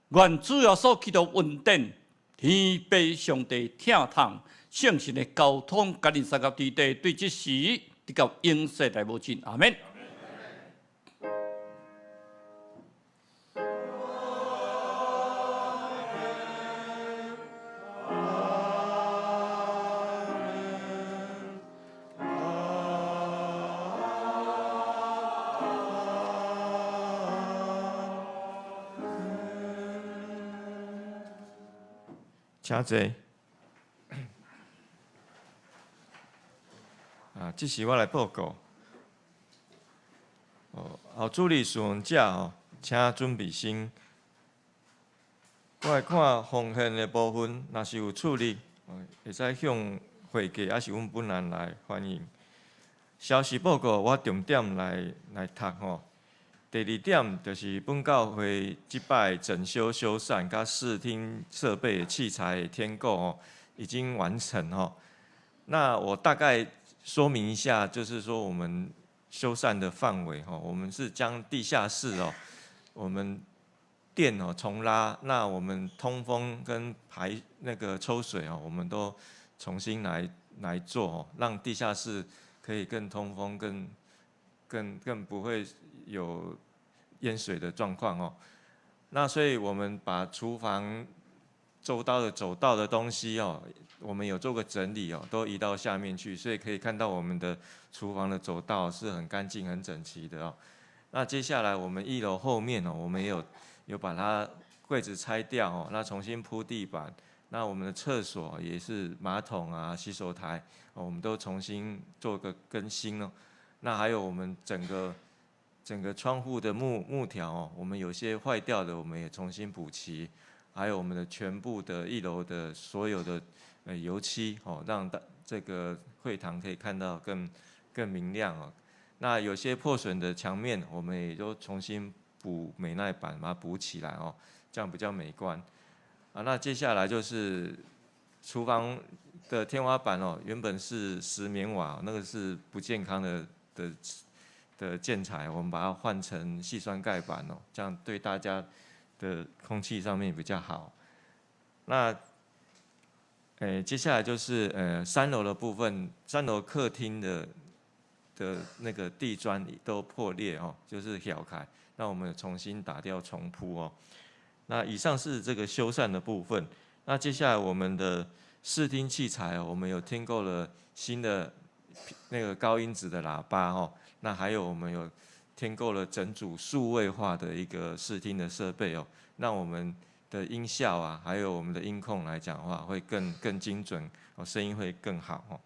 愿主要所祈祷稳定，天父上帝听痛，圣神的交通，甲你三角地带对这时得到永世大无尽。阿门。请坐。这是我来报告。后助理使用者请准备心。我来看奉献的部分，若是有处理，会使向会计还是阮本人来反映。消息报告我重点来读吼。第二点就是本教会即摆整修修缮甲视听设备器材的添购已经完成那我大概说明一下，就是说我们修缮的范围我们是将地下室我们电重拉，那我们通风跟那个抽水我们都重新来做让地下室可以更通风，更不会有淹水的状况那所以我们把厨房周遭的走道的东西我们有做个整理都移到下面去，所以可以看到我们的厨房的走道是很干净、很整齐的那接下来我们1楼后面我们有把它柜子拆掉那重新铺地板。那我们的厕所也是马桶啊、洗手台我们都重新做个更新那还有我们整个窗户的木条我们有些坏掉的，我们也重新补齐。还有我们的全部的1楼的所有的油漆让这个会堂可以看到更明亮那有些破损的墙面，我们也都重新补美耐板，把它补起来这样比较美观。那接下来就是厨房的天花板原本是石棉瓦，那个是不健康的建材，我们把它换成细酸盖板这样对大家的空气上面比较好。那接下来就是3楼的部分，3楼客厅的那个地砖都破裂就是挑开，那我们重新打掉重铺那以上是这个修缮的部分。那接下来我们的视听器材我们有添购了新的那个高音质的喇叭那还有我们有添购了整组数位化的一个视听的设备让我们的音效还有我们的音控来讲的话会更精准声音会更好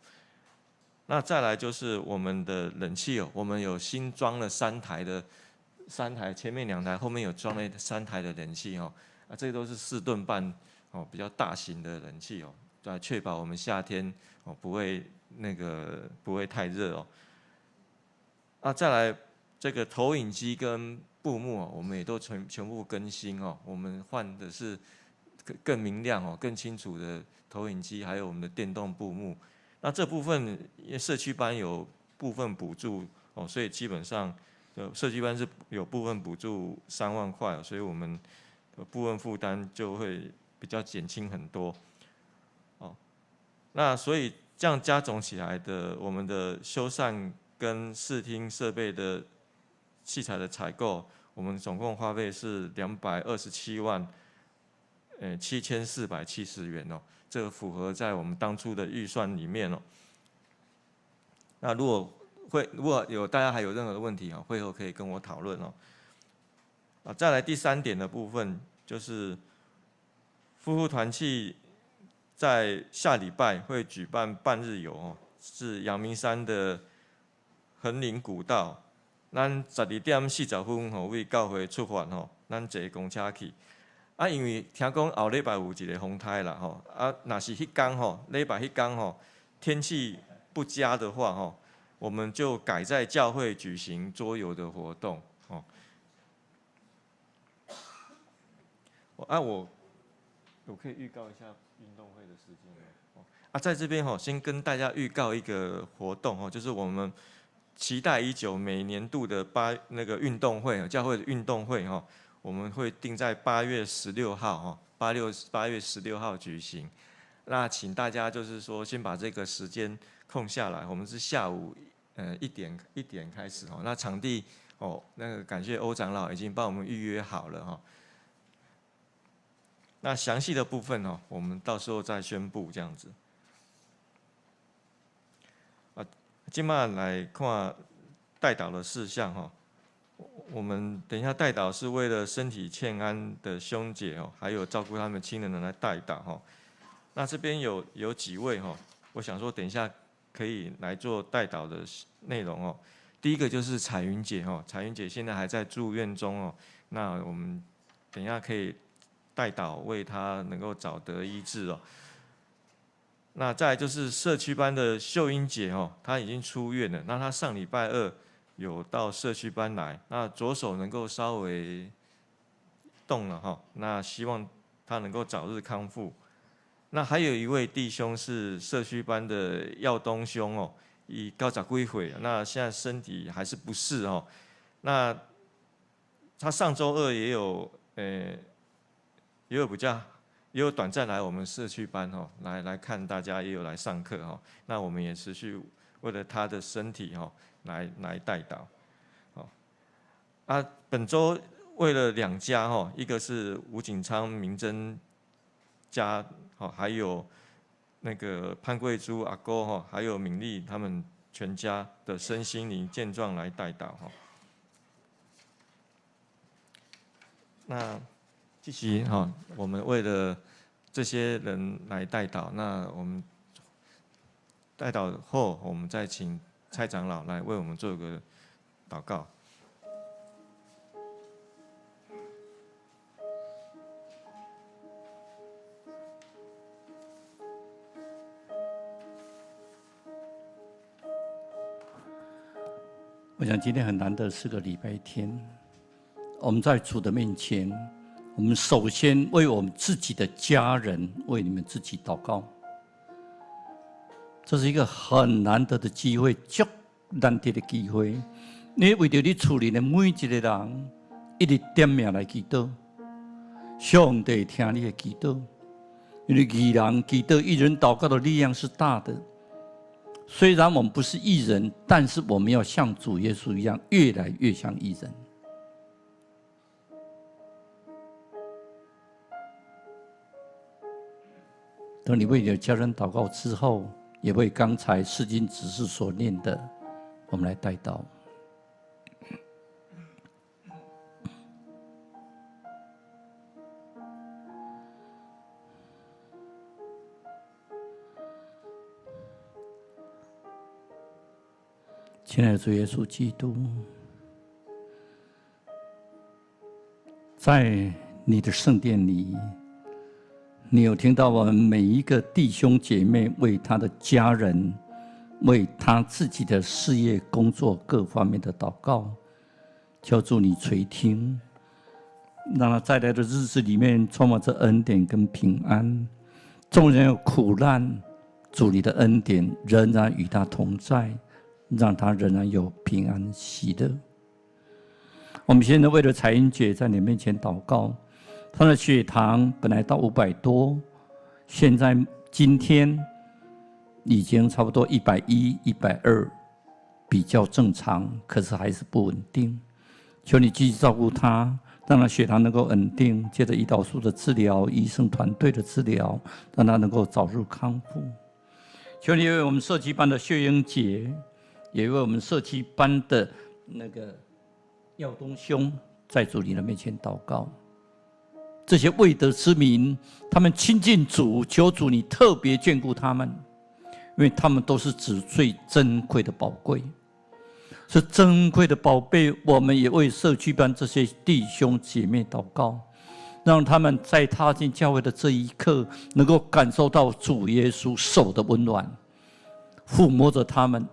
那再来就是我们的冷气我们有新装了3台，前面2台，后面有装了3台的冷气这个都是4吨半比较大型的冷气来确保我们夏天不会太热那再来这个投影机跟布幕我们也都全部更新我们换的是更明亮更清楚的投影机，还有我们的电动布幕。那这部分因为社区班有部分补助所以基本上社区班是有部分补助3万块所以我们部分负担就会比较减轻很多那所以这样加总起来的，我们的修缮跟视听设备的器材的采购，我们总共花费是227万7470元这个符合在我们当初的预算里面那如果有大家还有任何的问题会后可以跟我讨论再来第3点的部分就是夫妇团契在下礼拜会举办半日游是阳明山的横岭古道。咱12点40分为教会出发咱坐公车去。因为听讲后礼拜有一个风台啦若是迄天礼拜迄天天气不佳的话我们就改在教会举行桌游的活动哦。我可以预告一下运动会的时间吗？在这边先跟大家预告一个活动就是我们期待已久每年度的那个运动会，教会的运动会我们会定在8月16号8月16号举行。那请大家就是说先把这个时间空下来，我们是下午1点开始那场地那个感谢欧长老已经帮我们预约好了那详细的部分我们到时候再宣布这样子。现在来看代祷的事项我们等一下代祷是为了身体欠安的兄姐还有照顾他们亲人的来代祷那这边有几位我想说等一下可以来做代祷的内容第一个就是彩云姐彩云姐现在还在住院中那我们等一下可以代祷为她能够早得医治那再来就是社区班的秀英姐她已经出院了，那她上礼拜2有到社区班来，那左手能够稍微动了那希望她能够早日康复。那还有一位弟兄是社区班的耀东兄以高早归回，那现在身体还是不适那他上周2也有短暂来我们社区班来看大家，也有来上课那我们也持续为了他的身体来代祷本周为了2家一个是吴景昌、明珍家还有那个潘贵珠阿哥还有敏丽他们全家的身心灵健壮来代祷那继续我们为了这些人来代祷，那我们代祷后，我们再请蔡长老来为我们做个祷告。我想今天很难得是个礼拜天，我们在主的面前，我们首先为我们自己的家人，为你们自己祷告。这是一个很难得的机会，足难得的机会。你为着你厝里的每一个人，一直点名来祈祷，上帝听你的祈祷。因为义人祈祷，一人祷告的力量是大的。虽然我们不是义人，但是我们要像主耶稣一样，越来越像义人。等你为你的家人祷告之后，也为刚才释经执事所念的，我们来代祷。亲爱的主耶稣基督，在你的圣殿里，你有听到我们每一个弟兄姐妹为他的家人，为他自己的事业、工作各方面的祷告，求主你垂听，让他在来的日子里面充满着恩典跟平安。纵然有苦难，主你的恩典仍然与他同在，让他仍然有平安喜乐。我们现在为了彩英姐在你面前祷告，她的血糖本来到500多，现在今天已经差不多110、120，比较正常，可是还是不稳定。求你继续照顾她，让她血糖能够稳定，接着胰岛素的治疗，医生团队的治疗，让她能够早日康复。求你为我们社区班的秀英姐，也为我们社区班的那个耀东兄，在主你的面前祷告。这些未得之民，他们亲近主，求主你特别眷顾他们，因为他们都是主最珍贵的宝贵，是珍贵的宝贝。我们也为社区班这些弟兄姐妹祷告，让他们在踏进教会的这一刻，能够感受到主耶稣手的温暖，抚摸着他们，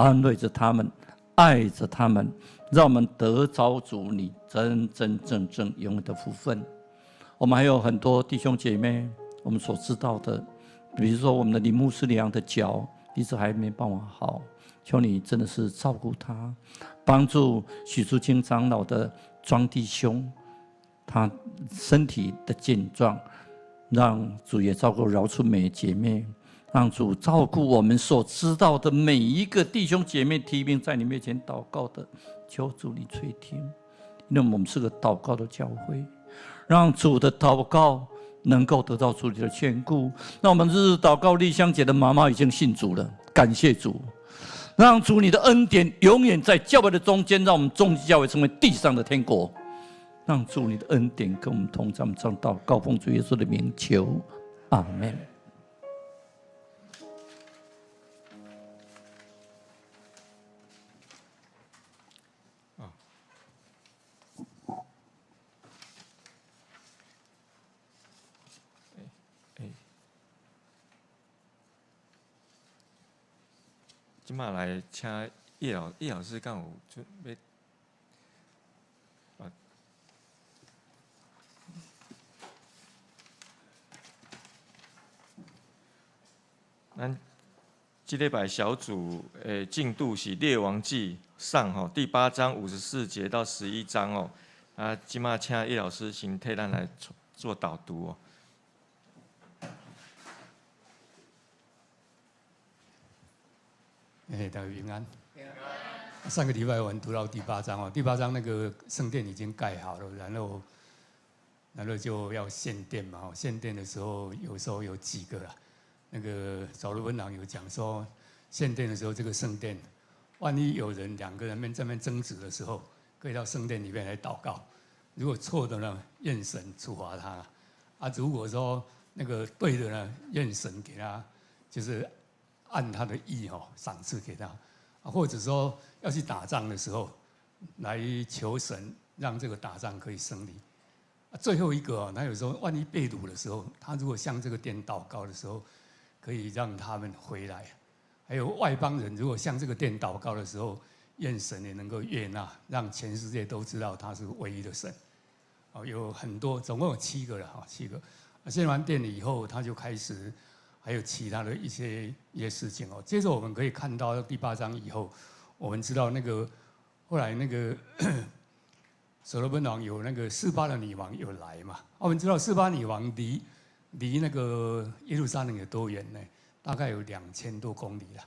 安慰着他们，爱着他们，让我们得着主你真真正正永远的福分。我们还有很多弟兄姐妹，我们所知道的，比如说我们的李牧师娘的脚一直还没办法好，求你真的是照顾他，帮助许淑清长老的庄弟兄，他身体的健壮，让主也照顾饶春梅姐妹，让主照顾我们所知道的每一个弟兄姐妹提名在你面前祷告的，求主你垂听，因为我们是个祷告的教会，让主的祷告能够得到主你的眷顾。那我们日日祷告丽香姐的妈妈已经信主了，感谢主，让主你的恩典永远在教会的中间，让我们终极教会成为地上的天国。让主你的恩典跟我们同在，我们这样祷告，奉主耶稣的名求，阿们。今嘛来请叶老师敢有准备？咱这礼拜小组的进度是《列王记上》第8章54节到11章哦。啊，今嘛请叶老师先替咱来做导读哦。大家平安。上个礼拜我们读到第8章哦，第8章那个圣殿已经盖好了，然后就要献殿嘛。献殿的时候，有时候有几个啦。那个扫罗文郎有讲说，献殿的时候，这个圣殿，万一有人2个人在那边争执的时候，可以到圣殿里面来祷告。如果错的呢，愿神处罚他。啊，如果说那个对的呢，愿神给他就是按他的意赏赐给他。啊，或者说要去打仗的时候，来求神让这个打仗可以胜利。最后一个他有时候万一被掳的时候，他如果向这个殿祷告的时候，可以让他们回来。还有外邦人如果向这个殿祷告的时候，愿神也能够悦纳，让全世界都知道他是唯一的神。有很多，总共有7个了，7个。献完殿了以后，他就开始还有其他的一些事情哦。接着我们可以看到第8章以后，我们知道那个后来那个所罗门王有那个示巴的女王有来嘛。我们知道示巴女王离那个耶路撒冷有多远呢？大概有2000多公里了。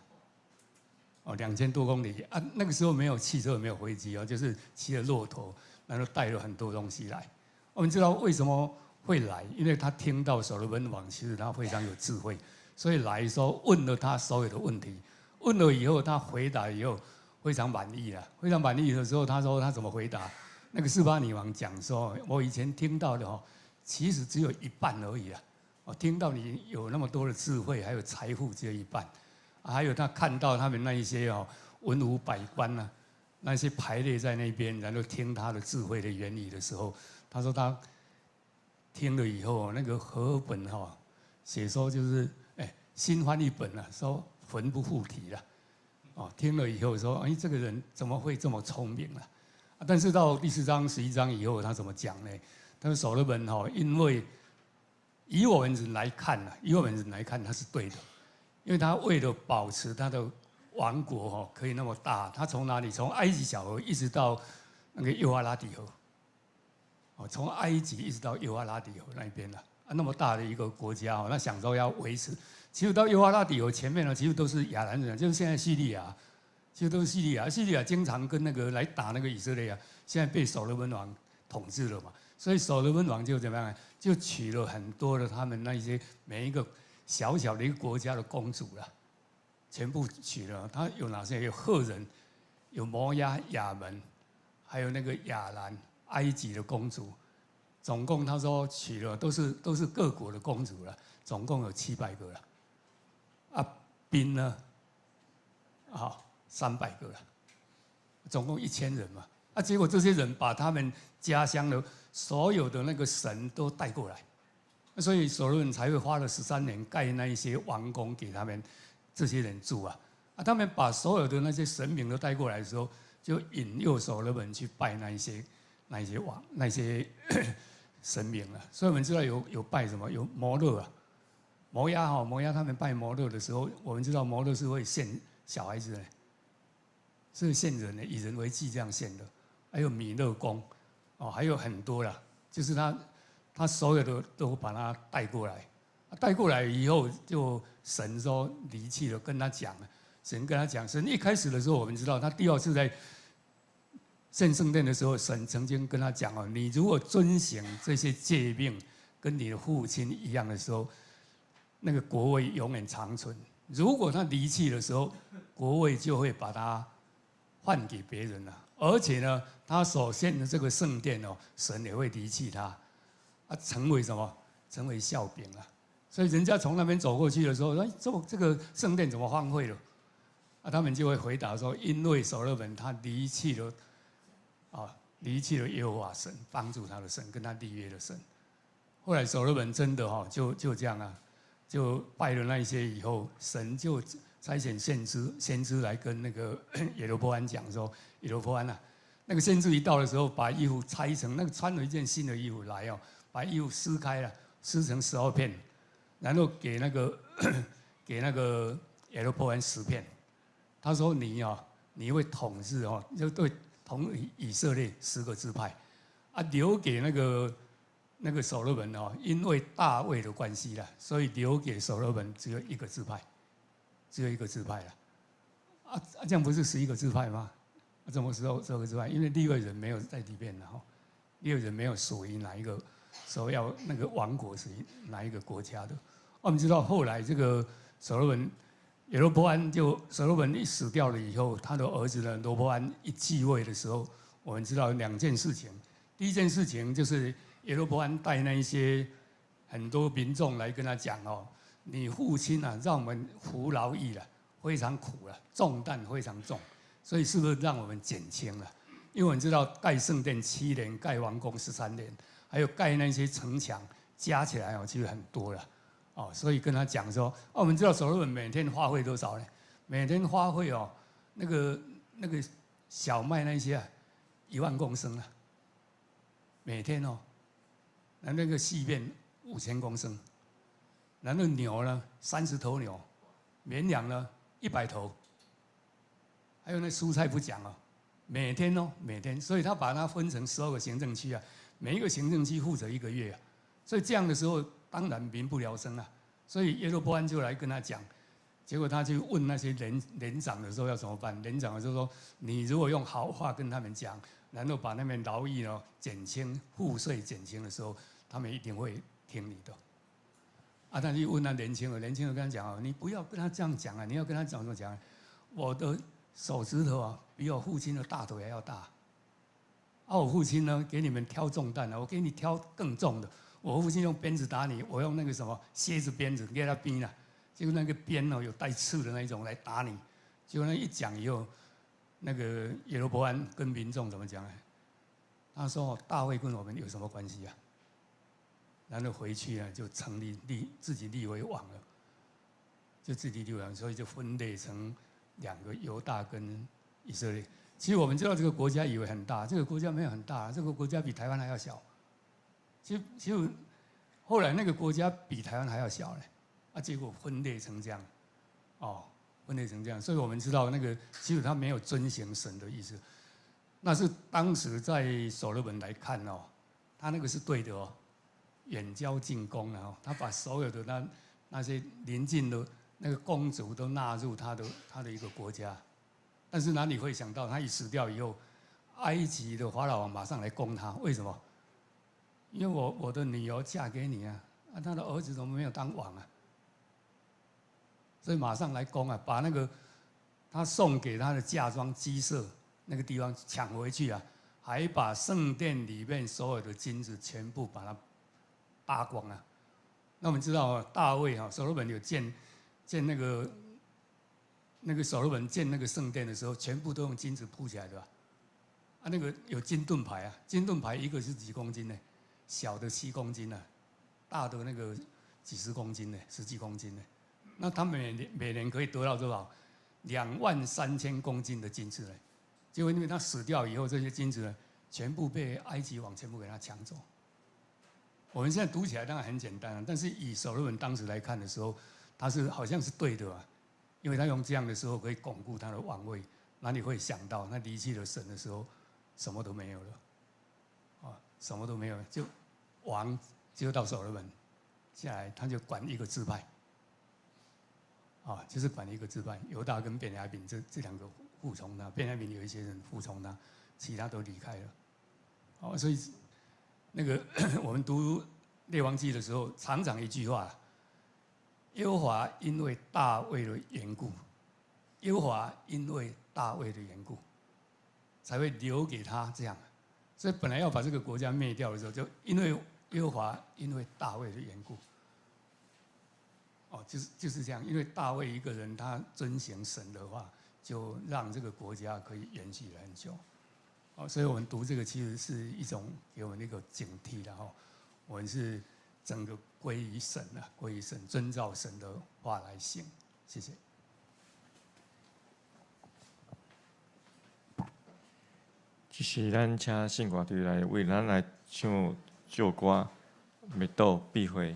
2000多公里啊！那个时候没有汽车，没有飞机就是骑着骆驼，然后带了很多东西来。我们知道为什么会来，因为他听到所罗门王其实他非常有智慧，所以来说问了他所有的问题，问了以后他回答以后非常满意了。非常满意的时候，他说他怎么回答？那个示巴女王讲说，我以前听到的其实只有一半而已啦。我听到你有那么多的智慧，还有财富只有一半。还有他看到他们那一些文武百官啊，那些排列在那边，然后听他的智慧的原理的时候，他说他听了以后，那个和合本写说就是新翻译本啊，说魂不附体了。听了以后说，这个人怎么会这么聪明了？但是到第4章、11章以后，他怎么讲呢？他说所罗门因为以我们人来看，他是对的。因为他为了保持他的王国可以那么大，他从哪里？从埃及小河一直到那个幼发拉底河，从埃及一直到幼发拉底河那边那么大的一个国家那想说要维持，其实到幼发拉底河前面呢，其实都是亚兰人，就是现在叙利亚，其实都是叙利亚。叙利亚经常跟那个来打那个以色列啊，现在被所罗门王统治了嘛，所以所罗门王就怎么样？就娶了很多的他们那些每一个小小的一个国家的公主了，全部娶了。他有哪些？有赫人，有摩押、亚门，还有那个亚兰、埃及的公主。总共他说娶了都是各国的公主了，总共有700个了。兵呢，300个了，总共1000人嘛。结果这些人把他们家乡的所有的那个神都带过来。所以所罗门才会花了13年盖那一些王宫给他们这些人住啊，他们把所有的那些神明都带过来的时候，就引诱所罗门去拜那一些王那些神明啊。所以我们知道有拜什么，有摩勒啊，摩押他们拜摩勒的时候，我们知道摩勒是会献小孩子的，是献人的，以人为祭这样献的。还有弥勒公，哦，还有很多啦，就是他所有的都把他带过来，带过来以后，就神说离弃了，跟他讲了。神跟他讲，神一开始的时候，我们知道他第二次在献圣殿的时候，神曾经跟他讲哦，你如果遵行这些诫命，跟你的父亲一样的时候，那个国位永远长存。如果他离弃的时候，国位就会把他换给别人了。而且呢，他所献的这个圣殿哦，神也会离弃他，啊，成为什么？成为笑柄啊！所以人家从那边走过去的时候，说这个圣殿怎么荒废了？啊，他们就会回答说，因为所罗门他离弃了耶和华神，帮助他的神，跟他立约的神。后来所罗门真的就这样啊，就拜了那一些以后，神就差遣先知来跟那个耶罗波安讲说，耶罗波安啊，那个先知一到的时候，把衣服拆成那个穿了一件新的衣服来哦，把衣服撕开了，撕成12片，然后给那个耶罗波安10片。他说你会统治就对统以色列10个支派，啊，留给那个所罗门因为大卫的关系啦，所以留给所罗门只有一个支派，只有一个支派了。啊，这样不是11个支派吗？怎么12个支派？因为利未人没有在里面了利未人没有属于哪一个，所要那个王国是哪一个国家的。我们知道后来这个所罗门。耶罗波安所罗门一死掉了以后，他的儿子呢罗波安一继位的时候，我们知道2件事情。第一件事情就是耶罗波安带那一些很多民众来跟他讲你父亲啊让我们服劳役了，非常苦了，重担非常重，所以是不是让我们减轻了？因为我们知道盖圣殿7年，盖王宫13年，还有盖那些城墙，加起来其实很多了。所以跟他讲说，我们知道所罗门每天花费多少呢？每天花费那个小麦那些1万公升啊，每天那个细面5000公升，然后牛呢30头牛，绵羊呢100头，还有那蔬菜不讲每天，所以他把它分成12个行政区啊，每一个行政区负责1个月啊，所以这样的时候。当然民不聊生啊，所以耶罗波安就来跟他讲，结果他去问那些连长的时候要怎么办？连长就说：你如果用好话跟他们讲，然后把那边劳役减轻，赋税减轻的时候，他们一定会听你的。啊，他就问那年轻人跟他讲你不要跟他这样讲啊，你要跟他怎么讲？我的手指头比我父亲的大腿还要大。我父亲呢给你们挑重担我给你挑更重的。我父亲用鞭子打你，我用那个什么蝎子鞭子给他鞭了，结果那个鞭有带刺的那一种来打你，结果那一讲以后，那个耶罗波安跟民众怎么讲呢？他说大卫跟我们有什么关系啊？然后回去呢就成立自己立为王了，就自己立为王，所以就分裂成2个犹大跟以色列。其实我们知道这个国家以为很大，这个国家没有很大，这个国家比台湾还要小。其实后来那个国家比台湾还要小嘞，结果分裂成这样，分裂成这样，所以我们知道那个其实他没有遵行神的意思，那是当时在所罗门来看他那个是对的远交近攻了他把所有的那些邻近的那个公主都纳入他的一个国家，但是哪里会想到他一死掉以后，埃及的法老王马上来攻他，为什么？因为我的女儿嫁给你他的儿子怎么没有当王啊？所以马上来攻把那个他送给他的嫁妆鸡舍那个地方抢回去还把圣殿里面所有的金子全部把它扒光那我们知道大卫所罗门有建那个所罗门建那个圣殿的时候，全部都用金子铺起来的那个有金盾牌金盾牌一个是几公斤呢？小的7公斤大的那个几十公斤呢，10几公斤呢。那他们每年可以得到多少？ 23000公斤的金子呢，结果因为他死掉以后，这些金子呢，全部被埃及王全部给他抢走。我们现在读起来当然很简单，但是以所罗门当时来看的时候，他是好像是对的啊，因为他用这样的时候可以巩固他的王位。哪里会想到，他离弃了神的时候，什么都没有了，啊，什么都没有，就王就到所罗门下来，他就管一个支派，啊，就是管一个支派，犹大跟便雅悯这两个服从他，便雅悯有一些人服从他，其他都离开了，哦，所以那个我们读列王记的时候，常常一句话：耶和华因为大卫的缘故，耶和华因为大卫的缘故，才会留给他这样。所以本来要把这个国家灭掉的时候，就因为耶和华因为大卫的缘故。哦，就是这样，因为大卫一个人他遵行神的话，就让这个国家可以延续了很久。哦，所以我们读这个其实是一种给我们一个警惕的哈，我们是整个归于神啊，归于神，遵照神的话来行。谢谢。这是咱请圣乐队来为咱来唱旧歌，灭道必会。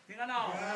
平安哦。